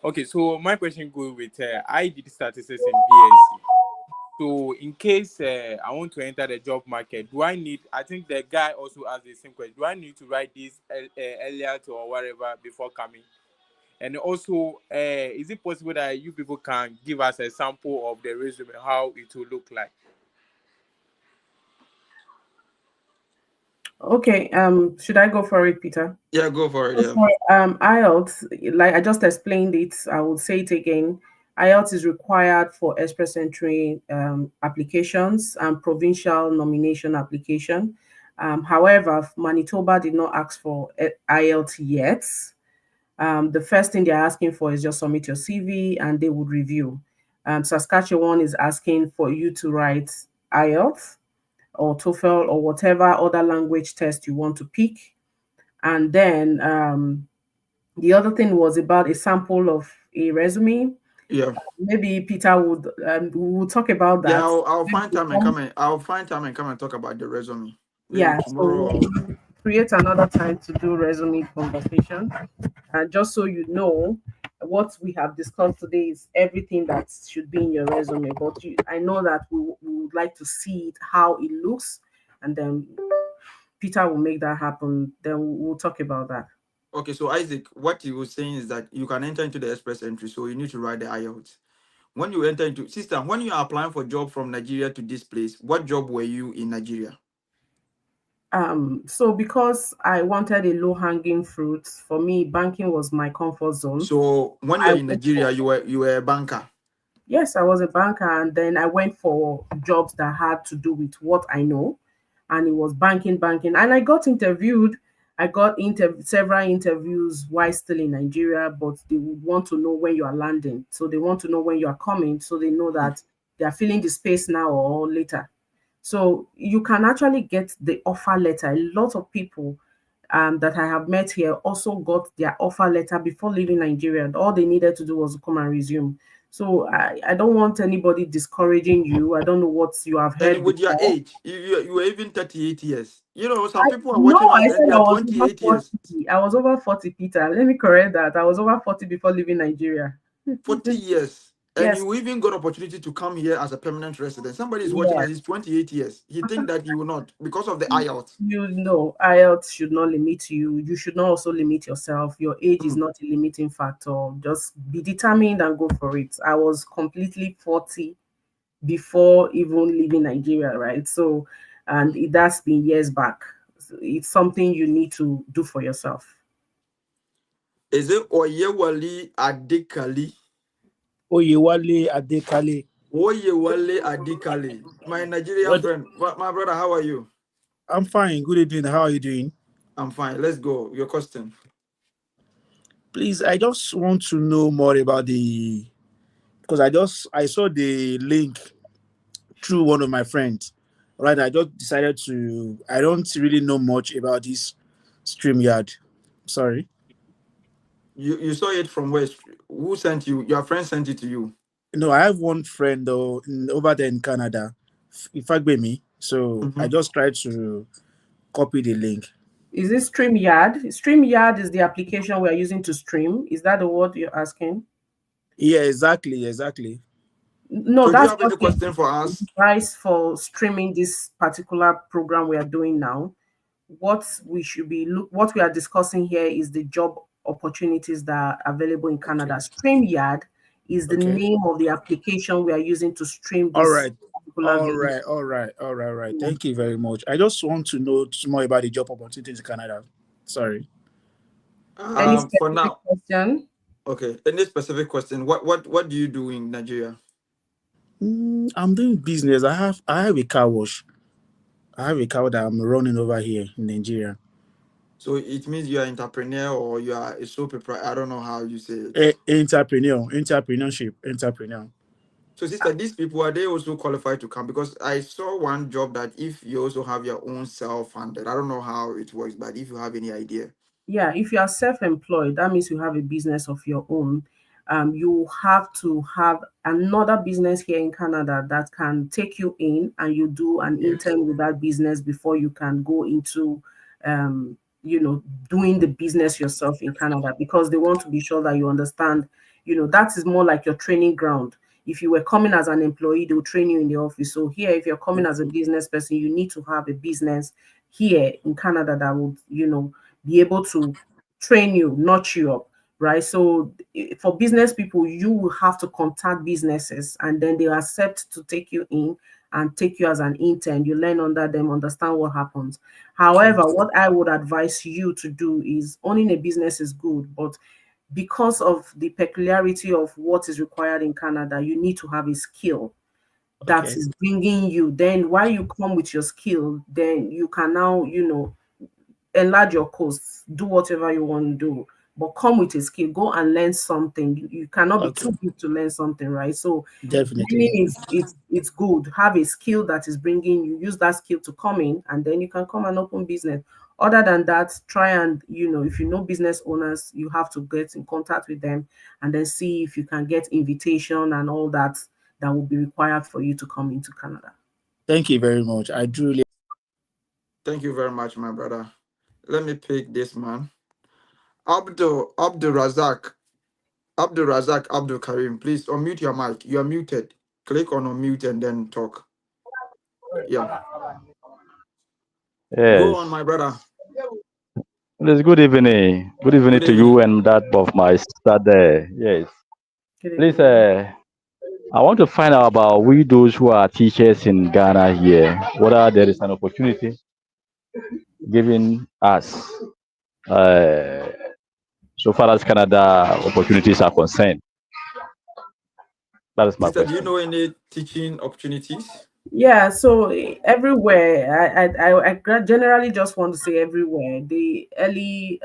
Speaker 6: Okay, so my question goes with I did statistics in BSc. So in case I want to enter the job market, do I need, I think the guy also asked the same question, do I need to write this earlier or whatever before coming? And also, is it possible that you people can give us a sample of the resume, how it will look like?
Speaker 2: Okay, should I go for it, Peter?
Speaker 1: Yeah, go for it. Yeah.
Speaker 2: For IELTS, like I just explained it, I will say it again. IELTS is required for Express Entry applications and provincial nomination application. However, Manitoba did not ask for IELTS yet. The first thing they're asking for is just submit your CV and they would review. Saskatchewan is asking for you to write IELTS or TOEFL or whatever other language test you want to pick. And then the other thing was about a sample of a resume.
Speaker 1: Yeah.
Speaker 2: Maybe Peter would we'll talk about that.
Speaker 1: Yeah, I'll find time and come and I'll find time and come and talk about the resume. Maybe
Speaker 2: Yeah,
Speaker 1: tomorrow.
Speaker 2: so create another time to do resume conversation. And just so you know, what we have discussed today is everything that should be in your resume. But I know that we would like to see it, how it looks, and then Peter will make that happen. Then we'll talk about that.
Speaker 1: Okay, so Isaac, what you were saying is that you can enter into the express entry, so you need to write the IELTS. When you enter into sister, when you are applying for job from Nigeria to this place, what job were you in Nigeria?
Speaker 2: So because I wanted a low-hanging fruit, for me, banking was my comfort zone.
Speaker 1: So when you were in Nigeria, you were a banker.
Speaker 2: Yes, I was a banker, and then I went for jobs that had to do with what I know, and it was banking, and I got interviewed. I got several interviews while still in Nigeria, but they would want to know when you are landing. So they want to know when you are coming, so they know that they are filling the space now or later. So you can actually get the offer letter. A lot of people that I have met here also got their offer letter before leaving Nigeria. All they needed to do was come and resume. So I don't want anybody discouraging you. I don't know what you have heard.
Speaker 1: And with
Speaker 2: before.
Speaker 1: your age, you were even 38 years. You know, some people are
Speaker 2: No,
Speaker 1: watching us
Speaker 2: I
Speaker 1: and
Speaker 2: said
Speaker 1: they
Speaker 2: I
Speaker 1: are
Speaker 2: was over
Speaker 1: 28 years.
Speaker 2: 40. I was over 40, Peter. Let me correct that. I was over 40 before leaving Nigeria.
Speaker 1: 40 years. And
Speaker 2: Yes.
Speaker 1: you even got opportunity to come here as a permanent resident. Somebody is watching
Speaker 2: Yeah.
Speaker 1: us, he's 28 years. He think that you will not because of the IELTS.
Speaker 2: You know, IELTS should not limit you. You should not also limit yourself. Your age is not a limiting factor. Just be determined and go for it. I was completely 40 before even leaving Nigeria, right? So, and that's been years back. So it's something you need to do for yourself.
Speaker 1: Is it Oyewale Adekale?
Speaker 7: Oyewale Adekale.
Speaker 1: Oyewale Adekale. My Nigerian friend. My brother, how are you?
Speaker 7: I'm fine. Good evening. How are you doing?
Speaker 1: I'm fine. Let's go. Your question.
Speaker 7: Please, I just want to know more about because I saw the link through one of my friends. Right. I just decided I don't really know much about this StreamYard. Sorry.
Speaker 1: You saw it from where? Who sent you? Your friend sent it to you.
Speaker 7: No, I have one friend though over there in Canada. In fact, by me. So I just tried to copy the link.
Speaker 2: Is it StreamYard? StreamYard is the application we are using to stream. Is that the word you're asking?
Speaker 7: Yeah, exactly.
Speaker 2: No,
Speaker 1: So
Speaker 2: that's
Speaker 1: do you have any question for us?
Speaker 2: Advice for streaming this particular program we are doing now. What we are discussing here is the job opportunities that are available in Canada. StreamYard is the name of the application we are using to stream this.
Speaker 7: All right. Thank you very much. I just want to know more about the job opportunities in Canada. Sorry.
Speaker 2: Any specific
Speaker 1: for now
Speaker 2: question?
Speaker 1: Okay. Any specific question? What do you do in Nigeria?
Speaker 7: I'm doing business. I have a car wash. I have a car that I'm running over here in Nigeria.
Speaker 1: So it means you are an entrepreneur or you are a sole proprietor. I don't know how you say it.
Speaker 7: Entrepreneurship.
Speaker 1: So sister, these people, are they also qualified to come? Because I saw one job that if you also have your own self-funded, I don't know how it works, but if you have any idea.
Speaker 2: Yeah, if you are self-employed, that means you have a business of your own. You have to have another business here in Canada that can take you in and you do an intern with that business before you can go into doing the business yourself in Canada, because they want to be sure that you understand, that is more like your training ground. If you were coming as an employee, they'll train you in the office. So here, if you're coming as a business person, you need to have a business here in Canada that would, be able to train you, notch you up, right? So for business people, you will have to contact businesses and then they'll accept to take you in and take you as an intern. You learn under them, understand what happens. However, what I would advise you to do is owning a business is good, but because of the peculiarity of what is required in Canada, you need to have a skill that is bringing you. Then while you come with your skill, then you can now, enlarge your course, do whatever you want to do, but come with a skill, go and learn something. You cannot be too big to learn something, right? So
Speaker 7: definitely
Speaker 2: it's good. Have a skill that is bringing you, use that skill to come in, and then you can come and open business. Other than that, try and, if you know business owners, you have to get in contact with them and then see if you can get invitation and all that will be required for you to come into Canada.
Speaker 7: Thank you very much. I truly.
Speaker 1: Thank you very much, my brother. Let me pick this man. Abdul Razak. Abdul Razak Abdul Karim, please unmute your mic. You are muted. Click on unmute and then talk. Yeah. Go
Speaker 8: Yes.
Speaker 1: on, my brother.
Speaker 8: Yes, good evening. Good evening
Speaker 1: Good
Speaker 8: to you
Speaker 1: evening.
Speaker 8: and that of my sister there. Yes.
Speaker 2: Good
Speaker 8: Please,
Speaker 2: evening.
Speaker 8: I want to find out about we those who are teachers in Ghana here, whether there is an opportunity given us, uh, so far as Canada opportunities are concerned. That is my
Speaker 1: Sister, do you
Speaker 8: question.
Speaker 1: know any teaching opportunities?
Speaker 2: Yeah, so everywhere, generally just want to say everywhere, the early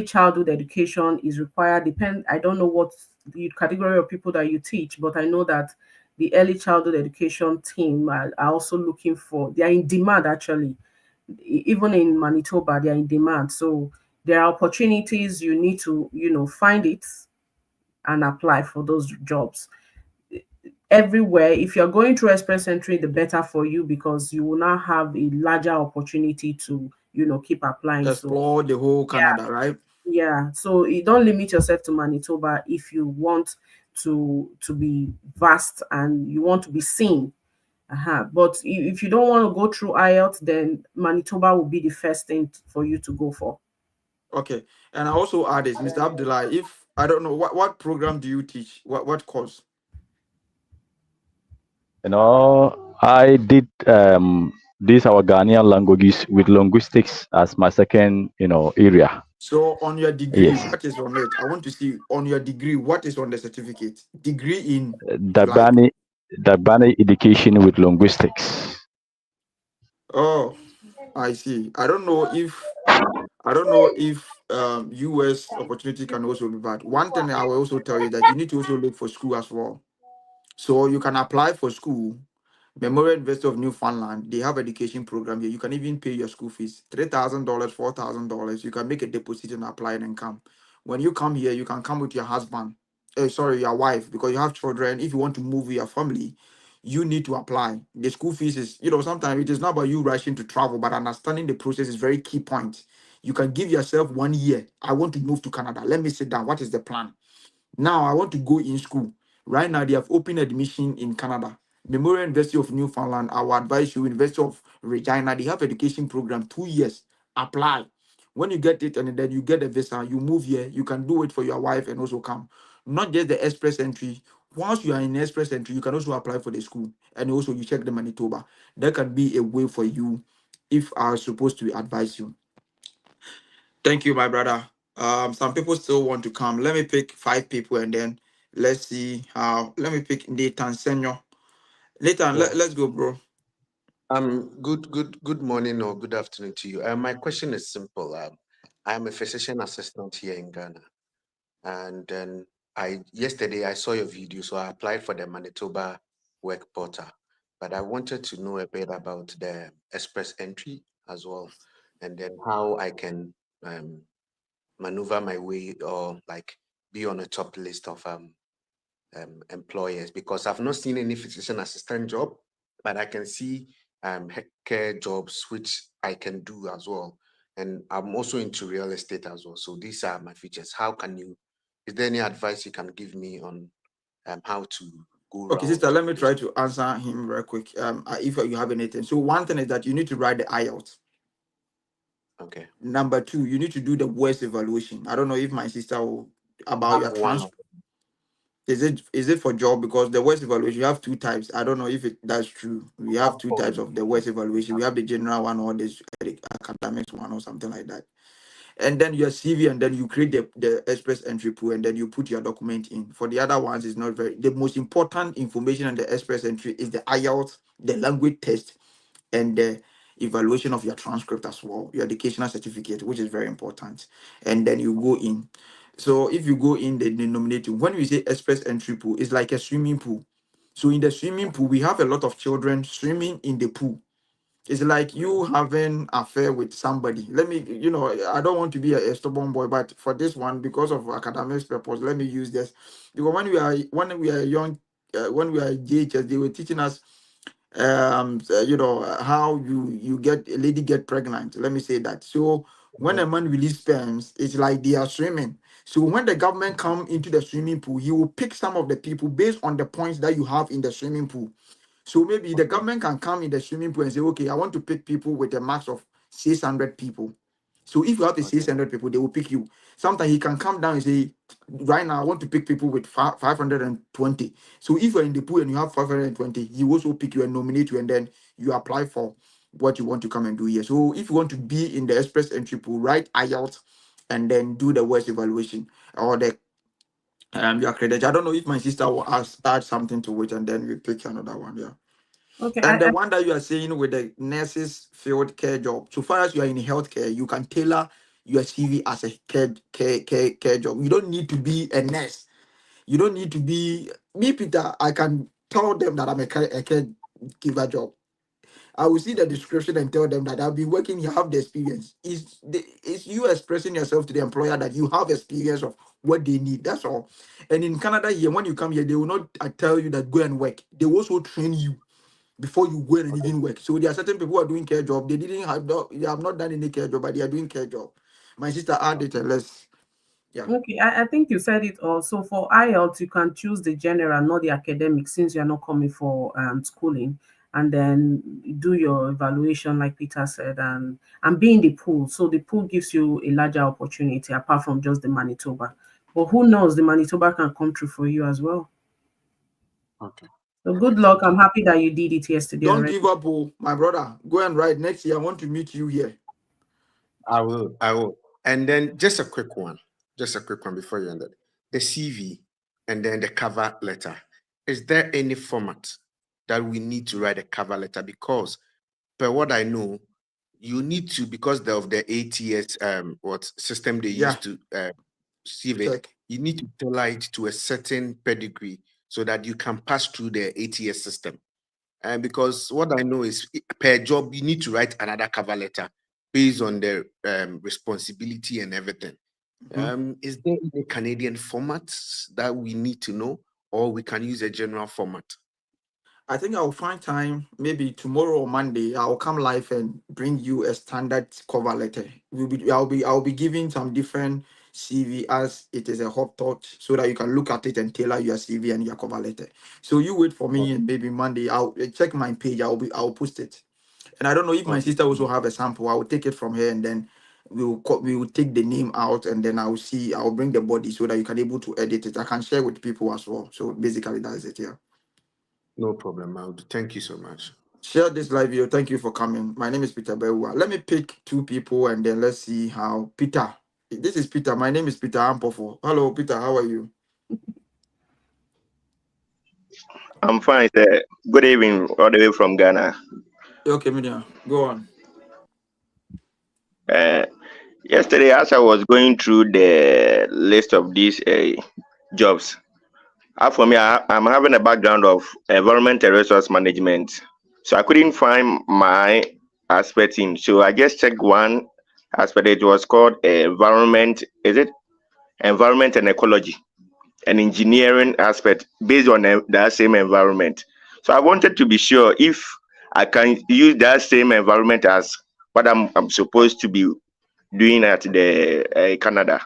Speaker 2: childhood education is required. I don't know what the category of people that you teach, but I know that the early childhood education team are also looking for, they are in demand actually. Even in Manitoba, they are in demand. So there are opportunities, you need to, find it and apply for those jobs everywhere. If you're going through express entry, the better for you, because you will now have a larger opportunity to keep applying. So
Speaker 1: Explore the whole Canada, right?
Speaker 2: yeah, so you don't limit yourself to Manitoba if you want to be vast and you want to be seen. But if you don't want to go through IELTS, then Manitoba will be the first thing for you to go for.
Speaker 1: Okay. And I also add this, Mr. Abdullah, if I don't know what program do you teach? What course?
Speaker 8: I did this our Ghanaian languages with linguistics as my second, area.
Speaker 1: So on your degree,
Speaker 8: Yes.
Speaker 1: what is on it? I want to see on your degree, what is on the certificate? Degree in like,
Speaker 8: Dabani Dabani education with linguistics.
Speaker 1: oh, I see. I don't know if US opportunity can also be bad. One thing I will also tell you that you need to also look for school as well. So you can apply for school. Memorial University of Newfoundland, they have education program here. You can even pay your school fees, $3,000, $4,000. You can make a deposit and apply and come. When you come here, you can come with your husband, sorry, your wife, because you have children. If you want to move with your family, you need to apply. The school fees is, sometimes it is not about you rushing to travel, but understanding the process is very key point. You can give yourself 1 year. I want to move to Canada. Let me sit down. What is the plan? Now I want to go in school. Right now they have opened admission in Canada. Memorial University of Newfoundland, I will advise you, University of Regina, they have education program, 2 years. Apply. When you get it and then you get a visa, you move here, you can do it for your wife and also come. Not just the express entry. Once you are in express entry, you can also apply for the school. And also you check the Manitoba. That can be a way for you if I was supposed to advise you. Thank you, my brother. Some people still want to come. Let me pick 5 people and then let's see how. Let me pick Nathan Senior. Nathan,
Speaker 9: Yeah.
Speaker 1: let's go, bro.
Speaker 9: Good morning or good afternoon to you. My question is simple. I am a physician assistant here in Ghana, and then yesterday I saw your video, so I applied for the Manitoba work portal. But I wanted to know a bit about the express entry as well, and then how I can maneuver my way or like be on a top list of employers, because I've not seen any physician assistant job, but I can see care jobs which I can do as well. And I'm also into real estate as well. So these are my features. Is there any advice you can give me on how to go
Speaker 1: Okay,
Speaker 9: around
Speaker 1: sister, let me
Speaker 9: this?
Speaker 1: try to answer him real quick. If you have anything. So one thing is that you need to write the IELTS.
Speaker 9: Okay.
Speaker 1: Number two, you need to do the voice evaluation. I don't know if my sister will
Speaker 9: I
Speaker 1: about
Speaker 9: have
Speaker 1: your
Speaker 9: one.
Speaker 1: trans. Is it for job? Because the voice evaluation, you have two types. I don't know if that's true. We
Speaker 9: I
Speaker 1: have
Speaker 9: have
Speaker 1: two
Speaker 9: both.
Speaker 1: types of the voice evaluation. We have the general one or the academics one or something like that. And then your CV, and then you create the express entry pool, and then you put your document in. For the other ones, it's not very. The most important information in the express entry is the IELTS, the language test, and the evaluation of your transcript as well, your educational certificate, which is very important. And then you go in. So if you go in the denominator, when we say express entry pool, it's like a swimming pool. So in the swimming pool, we have a lot of children swimming in the pool. It's like you having affair with somebody. Let me, I don't want to be a stubborn boy, but for this one, because of academics purpose, let me use this. Because when we are young, when we are JHS, they were teaching us, how you get a lady get pregnant. Let me say that. So when a man release sperms, it's like they are swimming. So when the government come into the swimming pool, he will pick some of the people based on the points that you have in the swimming pool. So maybe the government can come in the swimming pool and say, okay, I want to pick people with a max of 600 people. So if you have the 600 people, they will pick you. Sometimes he can come down and say, right now I want to pick people with 520. So if you're in the pool and you have 520, he will also pick you and nominate you, and then you apply for what you want to come and do here. So if you want to be in the express entry pool, write IELTS and then do the worst evaluation or the your credit. I don't know if my sister will add something to it, and then we pick another one. Yeah.
Speaker 2: Okay,
Speaker 1: And the one that you are saying with the nurses field care job, so far as you are in healthcare, you can tailor your CV as a care job. You don't need to be a nurse. You don't need to be me, Peter. I can tell them that I'm a caregiver job. I will see the description and tell them that I've been working, you have the experience. It's you expressing yourself to the employer that you have experience of what they need. That's all. And in Canada here, when you come here, they will not tell you that go and work. They will also train you before you go and even work. So there are certain people who are doing care job. They have not done any care job, but they are doing care job. My sister add it and let's
Speaker 2: Okay, I think you said it all. So for IELTS, you can choose the general, not the academic, since you're not coming for schooling, and then do your evaluation, like Peter said, and be in the pool. So the pool gives you a larger opportunity apart from just the Manitoba. But who knows, the Manitoba can come true for you as well.
Speaker 9: Okay.
Speaker 2: So good luck. I'm happy that you did it yesterday.
Speaker 1: don't
Speaker 2: already.
Speaker 1: give up, my brother. Go and write next year. I want to meet you here.
Speaker 9: I will. And then just a quick one before you end it. The CV and then the cover letter. Is there any format that we need to write a cover letter? Because per what I know, you need to, because of the ATS system they use to receive it, you need to tailor it to a certain pedigree so that you can pass through the ATS system. And because what I know is per job, you need to write another cover letter based on the responsibility and everything. Is there any Canadian formats that we need to know, or we can use a general format?
Speaker 1: I think I'll find time, maybe tomorrow or Monday. I'll come live and bring you a standard cover letter. I'll be giving some different CV as it is a hot touch, so that you can look at it and tailor your CV and your cover letter. So you wait for me, and maybe Monday I'll check my page. I'll post it. And I don't know if my sister also have a sample. I will take it from her, and then we will take the name out, and then I'll bring the body so that you can able to edit it. I can share with people as well. So basically that's it. Yeah.
Speaker 9: No problem, Audu. Thank you so much.
Speaker 1: Share this live video. Thank you for coming. My name is Peter Bewa. Let me pick two people and then let's see how Peter. This is Peter. My name is Peter Ampofo. Hello, Peter. How are you?
Speaker 10: I'm fine, sir. Good evening, all the way from Ghana.
Speaker 1: Okay, Media. Go on.
Speaker 10: Yesterday, as I was going through the list of these jobs, for me, I'm having a background of environment and resource management. So I couldn't find my aspect in. So I just checked one aspect. It was called environment. Is it environment and ecology? An engineering aspect based on that same environment. So I wanted to be sure if I can use that same environment as what I'm supposed to be doing at the Canada.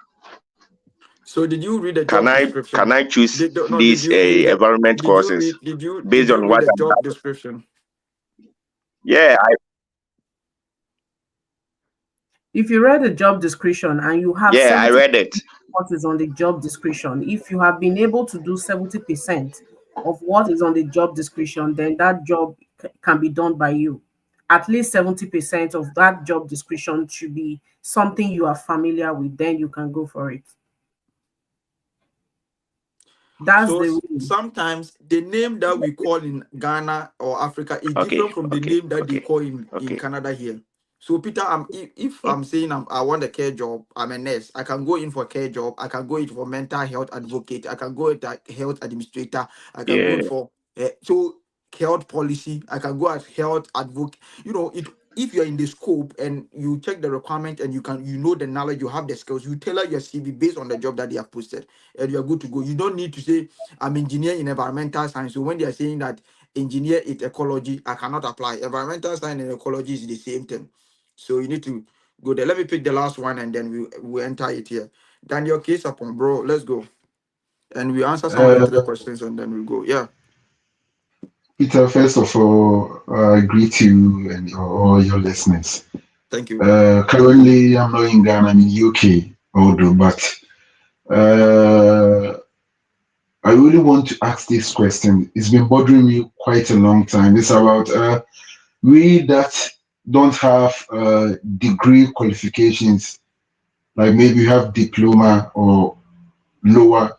Speaker 1: So did you read the job description?
Speaker 10: Can I choose these environment courses based on what
Speaker 1: the job description?
Speaker 10: Yeah,
Speaker 2: if you read the job description and you have
Speaker 10: I read it.
Speaker 2: What is on the job description, if you have been able to do 70% of what is on the job description, then that job can be done by you. At least 70% of that job description should be something you are familiar with, then you can go for it. That's
Speaker 1: so sometimes the name that we call in Ghana or Africa is different from the name that they call in Canada here. So Peter, if I'm saying I want a care job, I'm a nurse. I can go in for a care job. I can go in for mental health advocate. I can go in for health administrator. I can go in for health policy. I can go as health advocate. You know, if you're in the scope and you check the requirement and you know the knowledge, you have the skills, you tailor your CV based on the job that they have posted, and you're good to go. You don't need to say I'm engineer in environmental science. So when they are saying that engineer in ecology, I cannot apply. Environmental science and ecology is the same thing. So you need to go there. Let me pick the last one and then we enter it here. Daniel case upon, bro. Let's go. And we answer some of the 3 questions and then we go. Yeah.
Speaker 11: Peter, first of all, I greet you and all your listeners.
Speaker 1: Thank you.
Speaker 11: Currently, I'm not in Ghana, I'm in UK, although, but I really want to ask this question. It's been bothering me quite a long time. It's about we that don't have degree qualifications, like maybe you have diploma or lower,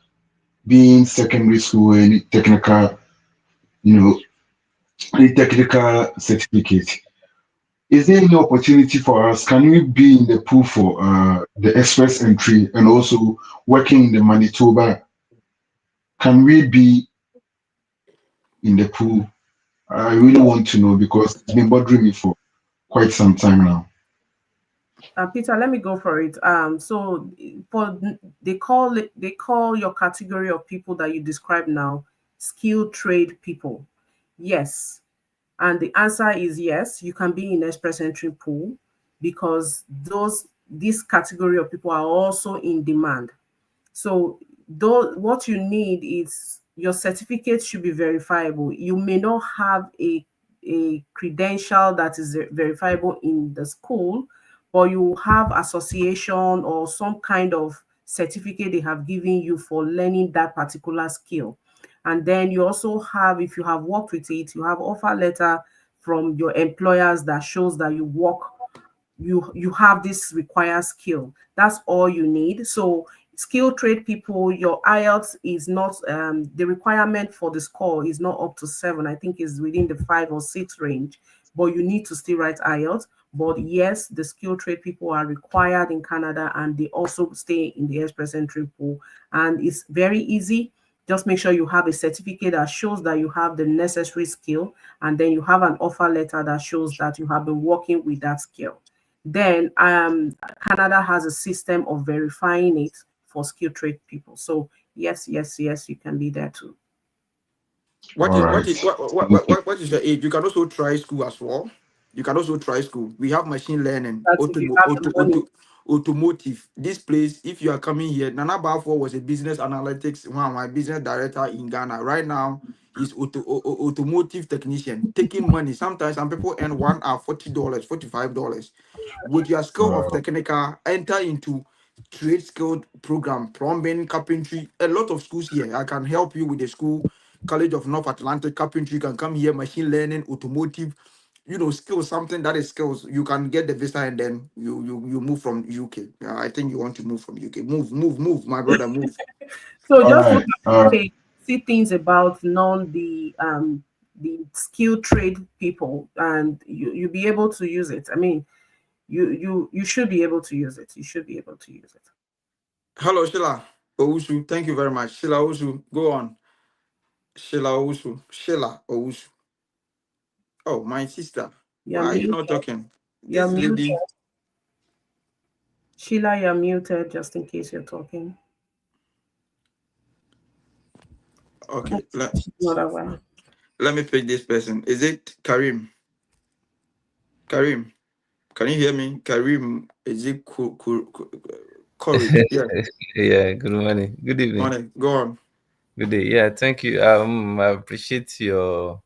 Speaker 11: being secondary school, any technical, any technical certificate. Is there any opportunity for us? Can we be in the pool for the express entry and also working in the Manitoba? Can we be in the pool? I really want to know because it's been bothering me for quite some time now.
Speaker 2: Peter, let me go for it. So they call your category of people that you describe now skilled trade people. Yes. And the answer is yes, you can be in express entry pool because this category of people are also in demand. So what you need is your certificate should be verifiable. You may not have a credential that is verifiable in the school, or you have association or some kind of certificate they have given you for learning that particular skill. And then you also have, if you have worked with it, you have offer letter from your employers that shows that you have this required skill. That's all you need. So skilled trade people, your IELTS is not the requirement for the score is not up to 7. I think is within the 5 or 6 range, but you need to still write IELTS. But yes, the skilled trade people are required in Canada and they also stay in the express entry pool. And it's very easy. Just make sure you have a certificate that shows that you have the necessary skill, and then you have an offer letter that shows that you have been working with that skill. Then Canada has a system of verifying it for skilled trade people. So yes, you can be there too.
Speaker 1: What is the age? You can also try school as well. You can also try school. We have machine learning, automotive. This place, if you are coming here, Nana Balfour was a business analytics, my business director in Ghana. Right now, he's automotive technician, taking money. Sometimes some people earn 1 hour $40, $45. With your skill of technical, enter into trade skilled program, plumbing, carpentry. A lot of schools here. I can help you with the school. College of North Atlantic, carpentry, you can come here, machine learning, automotive, skills, something that is skills. You can get the visa and then you move from UK. I think you want to move from UK. Move, my brother, move.
Speaker 2: So just see things about the skilled trade people, and you'll be able to use it. I mean, you should be able to use it. You should be able to use it.
Speaker 1: Hello, Sheila Owusu. Thank you very much. Sheila Owusu, go on. Sheila Owusu. Oh, my sister. Why are you not talking?
Speaker 2: You're muted. Sheila, you're muted just in case you're talking.
Speaker 1: Okay. Let me pick this person. Is it Karim? Karim, can you hear me? Karim, is it Corey? Yeah.
Speaker 12: Yeah, good morning. Good evening.
Speaker 1: Morning. Go on.
Speaker 12: Good day. Yeah, thank you. I appreciate your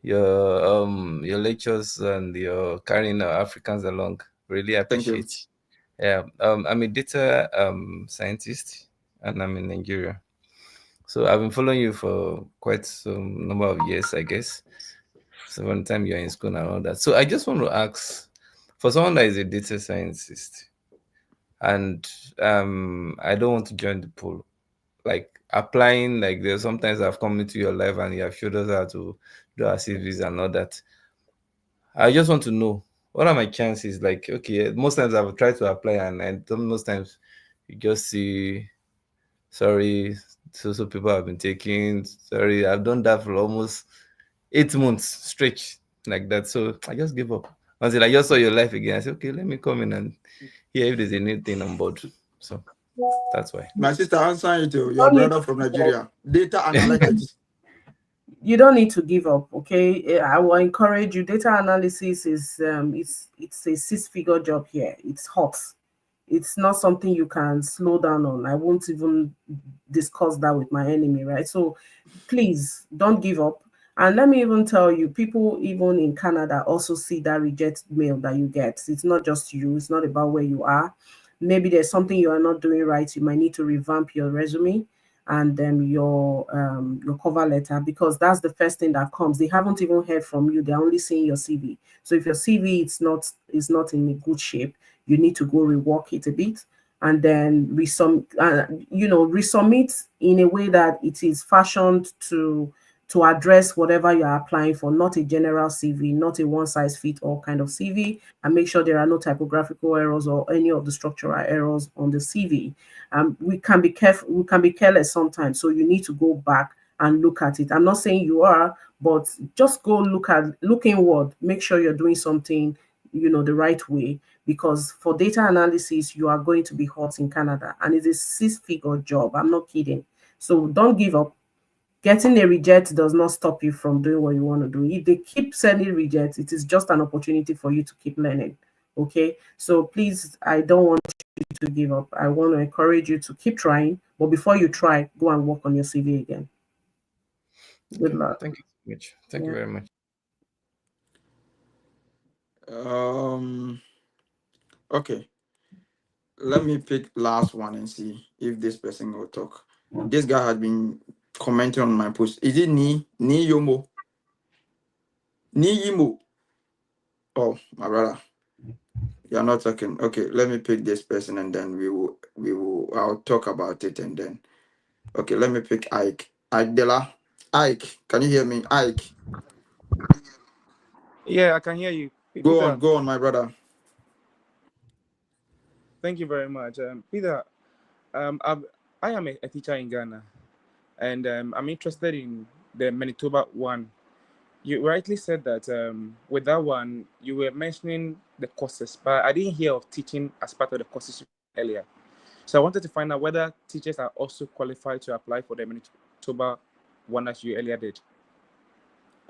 Speaker 12: lectures and your carrying Africans along. Really appreciate. Yeah. I'm a data scientist and I'm in Nigeria. So I've been following you for quite some number of years, I guess. So one time you're in school and all that. So I just want to ask, for someone that is a data scientist and I don't want to join the pool, like applying, like there's sometimes I've come into your life and you have showed us how to do our CVs and all that. I just want to know, what are my chances? Like, okay, most times I've tried to apply and most times you just see, sorry, so people have been taking, sorry, I've done that for almost 8 months straight like that. So I just give up. Until I just saw your life again, I said, okay, let me come in and hear if there's anything on board. So that's why.
Speaker 1: My sister answering you to your brother from Nigeria. Data analytics.
Speaker 2: You don't need to give up, okay? I will encourage you. Data analysis is it's a 6-figure job here. It's hot. it's not something you can slow down on. I won't even discuss that with my enemy, right? So please don't give up. And let me even tell you, people even in Canada also see that reject mail that you get. It's not just you, it's not about where you are. Maybe there's something you are not doing right. You might need to revamp your resume and then your cover letter, because that's the first thing that comes. They haven't even heard from you, they're only seeing your CV. So if your CV is not in a good shape, you need to go rework it a bit and then resubmit in a way that it is fashioned to address whatever you're applying for, not a general CV, not a one-size-fits-all kind of CV, and make sure there are no typographical errors or any of the structural errors on the CV. We can be careless sometimes, so you need to go back and look at it. I'm not saying you are, but just go look inward, make sure you're doing something, the right way, because for data analysis, you are going to be hot in Canada, and it's a 6-figure job. I'm not kidding. So don't give up. Getting a reject does not stop you from doing what you want to do. If they keep sending rejects, it is just an opportunity for you to keep learning. Okay, so please, I don't want you to give up. I want to encourage you to keep trying, but before you try, go and work on your CV again. Good luck.
Speaker 12: Thank you so much. Thank you very much.
Speaker 1: Okay, let me pick last one and see if this person will talk. This guy has been commenting on my post. Is it Ni Yomo? Ni Yimo? Oh, my brother, you're not talking. Okay, let me pick this person and then I'll talk about it and then. Okay, let me pick Ike. Ike Dela. Ike, can you hear me? Ike.
Speaker 13: Yeah, I can hear you.
Speaker 1: Go on, my brother.
Speaker 13: Thank you very much. Peter, I am a teacher in Ghana, and I'm interested in the Manitoba one. You rightly said that with that one, you were mentioning the courses, but I didn't hear of teaching as part of the courses earlier. So I wanted to find out whether teachers are also qualified to apply for the Manitoba one that you earlier did.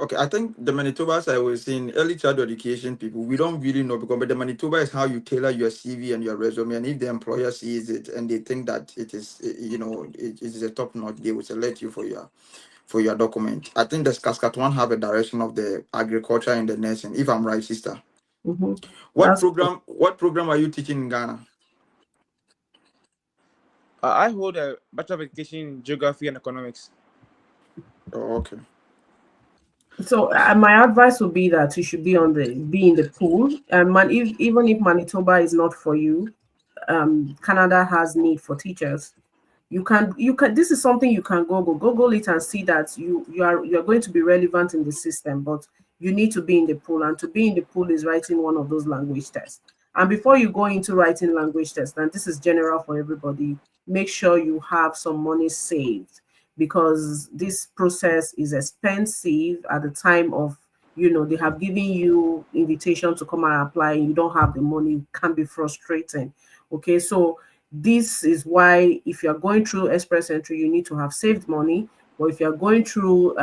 Speaker 1: Okay, I think the Manitoba, as I was saying, early childhood education people, we don't really know, because but the Manitoba is how you tailor your CV and your resume. And if the employer sees it and they think that it is, it is a top notch, they will select you for your document. I think the Saskatchewan have a direction of the agriculture and the nursing, if I'm right, sister.
Speaker 2: Mm-hmm.
Speaker 1: What program are you teaching in Ghana?
Speaker 13: I hold a Bachelor of Education in Geography and Economics.
Speaker 1: Oh, okay.
Speaker 2: So my advice would be that you should be in the pool. And even if Manitoba is not for you, Canada has need for teachers. You can this is something you can Google it and see that you're going to be relevant in the system, but you need to be in the pool, and to be in the pool is writing one of those language tests. And before you go into writing language tests, and this is general for everybody, make sure you have some money saved, because this process is expensive at the time of, they have given you invitation to come and apply, and you don't have the money. It can be frustrating. Okay, so this is why if you're going through Express Entry, you need to have saved money. Or if you're going through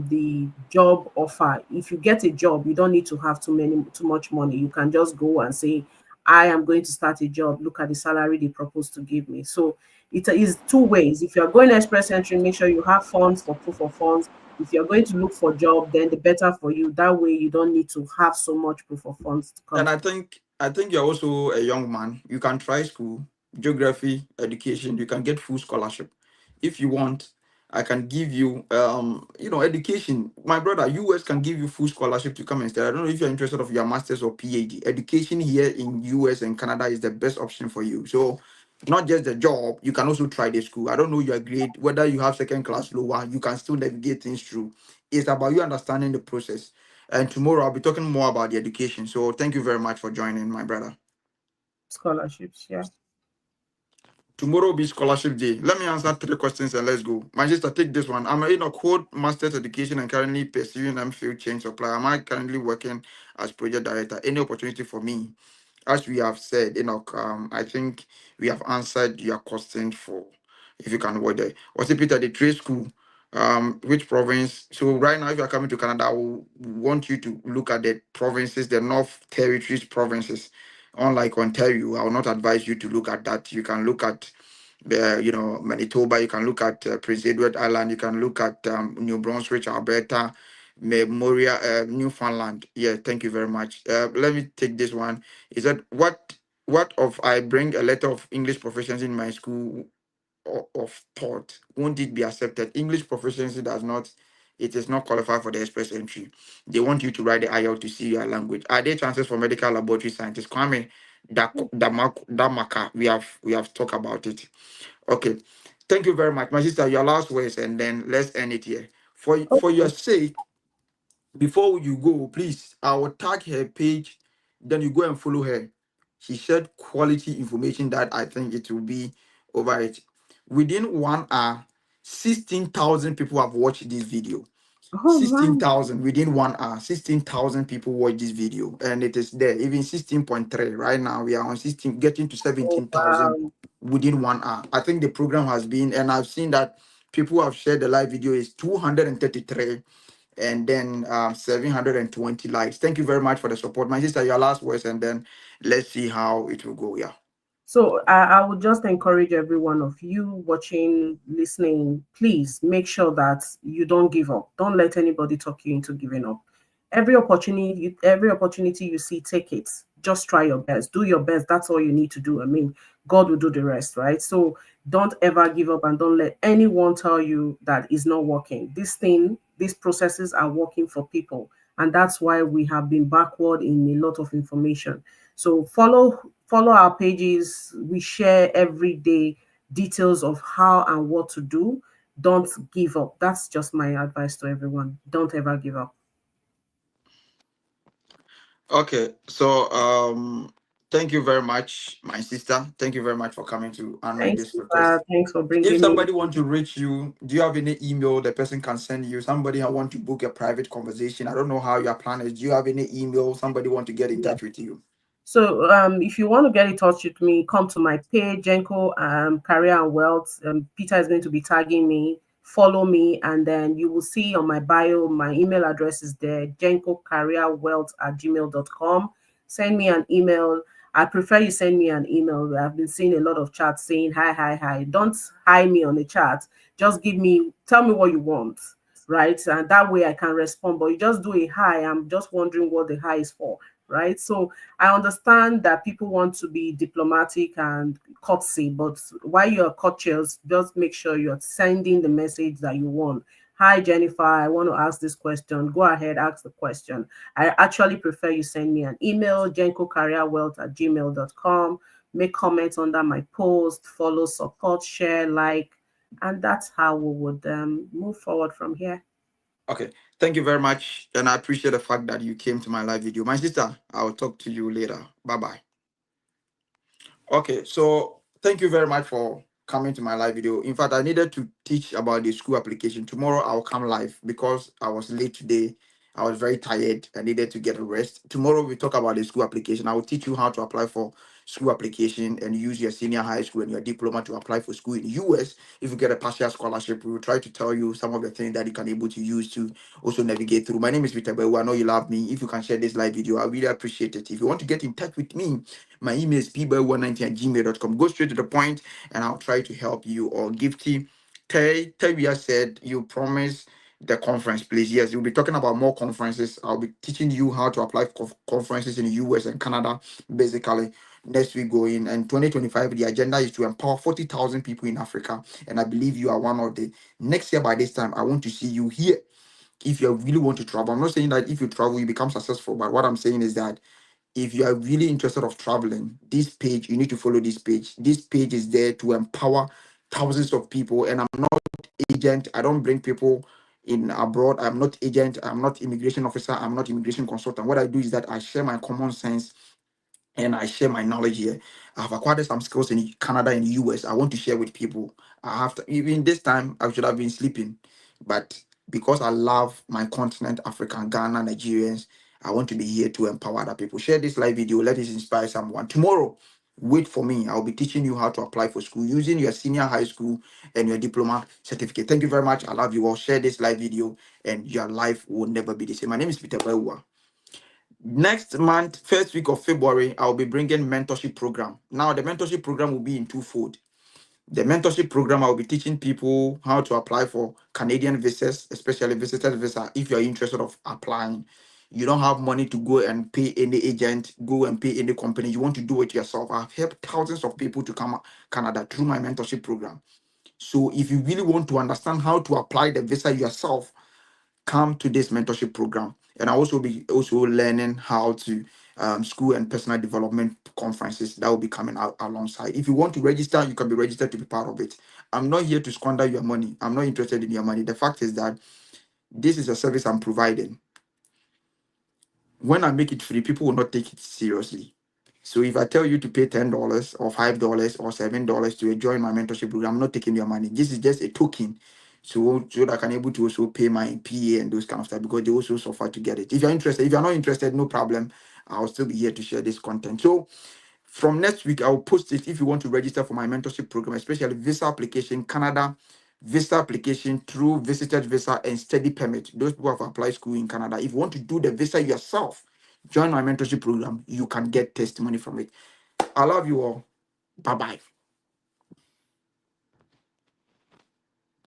Speaker 2: the job offer, if you get a job, you don't need to have too much money. You can just go and say, I am going to start a job. Look at the salary they propose to give me. So it is two ways. If you're going to Express Entry, make sure you have funds for proof of funds. If you're going to look for a job, then the better for you. That way you don't need to have so much proof of funds to come.
Speaker 1: And I think you're also a young man. You can try school, geography, education. You can get full scholarship. If you want, I can give you education. My brother, US can give you full scholarship to come and study. I don't know if you're interested of your master's or PhD. Education here in US and Canada is the best option for you. So not just the job, you can also try the school. I don't know your grade, whether you have second class, lower, you can still navigate things through. It's about you understanding the process. And tomorrow I'll be talking more about the education. So thank you very much for joining, my brother.
Speaker 2: Scholarships, yeah.
Speaker 1: Tomorrow will be scholarship day. Let me answer 3 questions and let's go. My sister, take this one. I'm in a code master's education and currently pursuing MPhil change supply. Am I currently working as project director? Any opportunity for me? As we have said, I think we have answered your question for if you can work there. Also, Peter, the trade school, which province? So right now, if you're coming to Canada, I will want you to look at the provinces, the North Territories provinces. Unlike Ontario, I will not advise you to look at that. You can look at Manitoba. You can look at Prince Edward Island. You can look at New Brunswick, Alberta, Memoria, Newfoundland. Yeah, thank you very much. Let me take this one. Is that what of I bring a letter of English proficiency in my school of thought? Won't it be accepted? English proficiency does not. It is not qualified for the express entry. They want you to write the IELTS to see your language. Are there chances for medical laboratory scientists? Kwame, Damaka, we have talked about it. Okay. Thank you very much. My sister, your last words, and then let's end it here. For your sake, before you go, please, I will tag her page, then you go and follow her. She shared quality information that I think it will be over it. Within 1 hour, 16,000 people have watched this video.
Speaker 2: Oh, wow.
Speaker 1: 16,000 within 1 hour. 16,000 people watch this video, and it is there. Even 16.3 right now. We are on 16, getting to 17,000 within 1 hour. I think the program has been, and I've seen that people who have shared the live video is 233, and then 720 likes. Thank you very much for the support, my sister. Your last words, and then let's see how it will go. Yeah.
Speaker 2: So I would just encourage every one of you watching, listening, please make sure that you don't give up. Don't let anybody talk you into giving up. Every opportunity you see, take it. Just try your best. Do your best. That's all you need to do. I mean, God will do the rest, right? So don't ever give up, and don't let anyone tell you that it's not working. These processes are working for people, and that's why we have been backward in a lot of information. So follow our pages. We share every day details of how and what to do. Don't give up. That's just my advice to everyone. Don't ever give up.
Speaker 1: Okay, so thank you very much, my sister. Thank you very much for coming to honor
Speaker 2: Thanks,
Speaker 1: this request.
Speaker 2: thanks for bringing
Speaker 1: If
Speaker 2: me.
Speaker 1: somebody want to reach you, do you have any email the person can send you? Somebody I want to book a private conversation. I don't know how your plan is. Do you have any email? Somebody want to get in touch with you?
Speaker 2: So if you want to get in touch with me, come to my page, Jenko Career and Wealth. Peter is going to be tagging me. Follow me, and then you will see on my bio, my email address is there, jenkocareerwealth@gmail.com. Send me an email. I prefer you send me an email. I've been seeing a lot of chats saying hi, hi, hi. Don't hi me on the chat. Just tell me what you want, right? And that way I can respond. But you just do a hi. I'm just wondering what the hi is for, right? So I understand that people want to be diplomatic and courtesy, but while you're courteous, just make sure you're sending the message that you want. Hi, Jennifer, I want to ask this question. Go ahead, ask the question. I actually prefer you send me an email, jenkocareerwealth@gmail.com. Make comments under my post, follow, support, share, like, and that's how we would move forward from here.
Speaker 1: Okay, thank you very much, and I appreciate the fact that you came to my live video. My sister, I will talk to you later. Bye-bye. Okay, so thank you very much for coming to my live video. In fact, I needed to teach about the school application. Tomorrow I'll come live because I was late today. I was very tired. I needed to get a rest. Tomorrow we talk about the school application. I will teach you how to apply for school application and use your senior high school and your diploma to apply for school in the US. If you get a partial scholarship, we will try to tell you some of the things that you can able to use to also navigate through. My name is Peter Bewu. I know you love me. If you can share this live video, I really appreciate it. If you want to get in touch with me, my email is pbewu190@gmail.com. Go straight to the point and I'll try to help you. Or Gifty Tevia said you promise the conference, please. Yes, we'll be talking about more conferences. I'll be teaching you how to apply for conferences in the US and Canada, basically. Next week going, and 2025, the agenda is to empower 40,000 people in Africa. And I believe you are one of the. Next year by this time, I want to see you here. If you really want to travel, I'm not saying that if you travel, you become successful, but what I'm saying is that if you are really interested of traveling, this page, you need to follow this page. This page is there to empower thousands of people. And I'm not agent. I don't bring people in abroad. I'm not agent. I'm not immigration officer. I'm not immigration consultant. What I do is that I share my common sense and I share my knowledge here. I've acquired some skills in Canada and US. I want to share with people. I have to, even this time, I should have been sleeping. But because I love my continent, Africa, Ghana, Nigerians, I want to be here to empower other people. Share this live video. Let it inspire someone. Tomorrow, wait for me. I'll be teaching you how to apply for school using your senior high school and your diploma certificate. Thank you very much. I love you all. Share this live video and your life will never be the same. My name is Peter Bewu. Next month, first week of February, I'll be bringing mentorship program. Now, the mentorship program will be in twofold. The mentorship program, I'll be teaching people how to apply for Canadian visas, especially visitor's visa. If you're interested of applying, you don't have money to go and pay any agent, go and pay any company. You want to do it yourself. I've helped thousands of people to come to Canada through my mentorship program. So if you really want to understand how to apply the visa yourself, come to this mentorship program. And I also be learning how to school and personal development conferences that will be coming out alongside. If you want to register, you can be registered to be part of it. I'm not here to squander your money. I'm not interested in your money. The fact is that this is a service I'm providing. When I make it free, people will not take it seriously. So if I tell you to pay $10 or $5 or $7 to join my mentorship program, I'm not taking your money. This is just a token. So that I can able to also pay my PA and those kind of stuff, because they also suffer to get it. If you're interested, if you're not interested, no problem. I'll still be here to share this content. So from next week, I'll post it if you want to register for my mentorship program, especially visa application, Canada, visa application through visited visa and study permit. Those people have applied school in Canada. If you want to do the visa yourself, join my mentorship program. You can get testimony from it. I love you all. Bye-bye.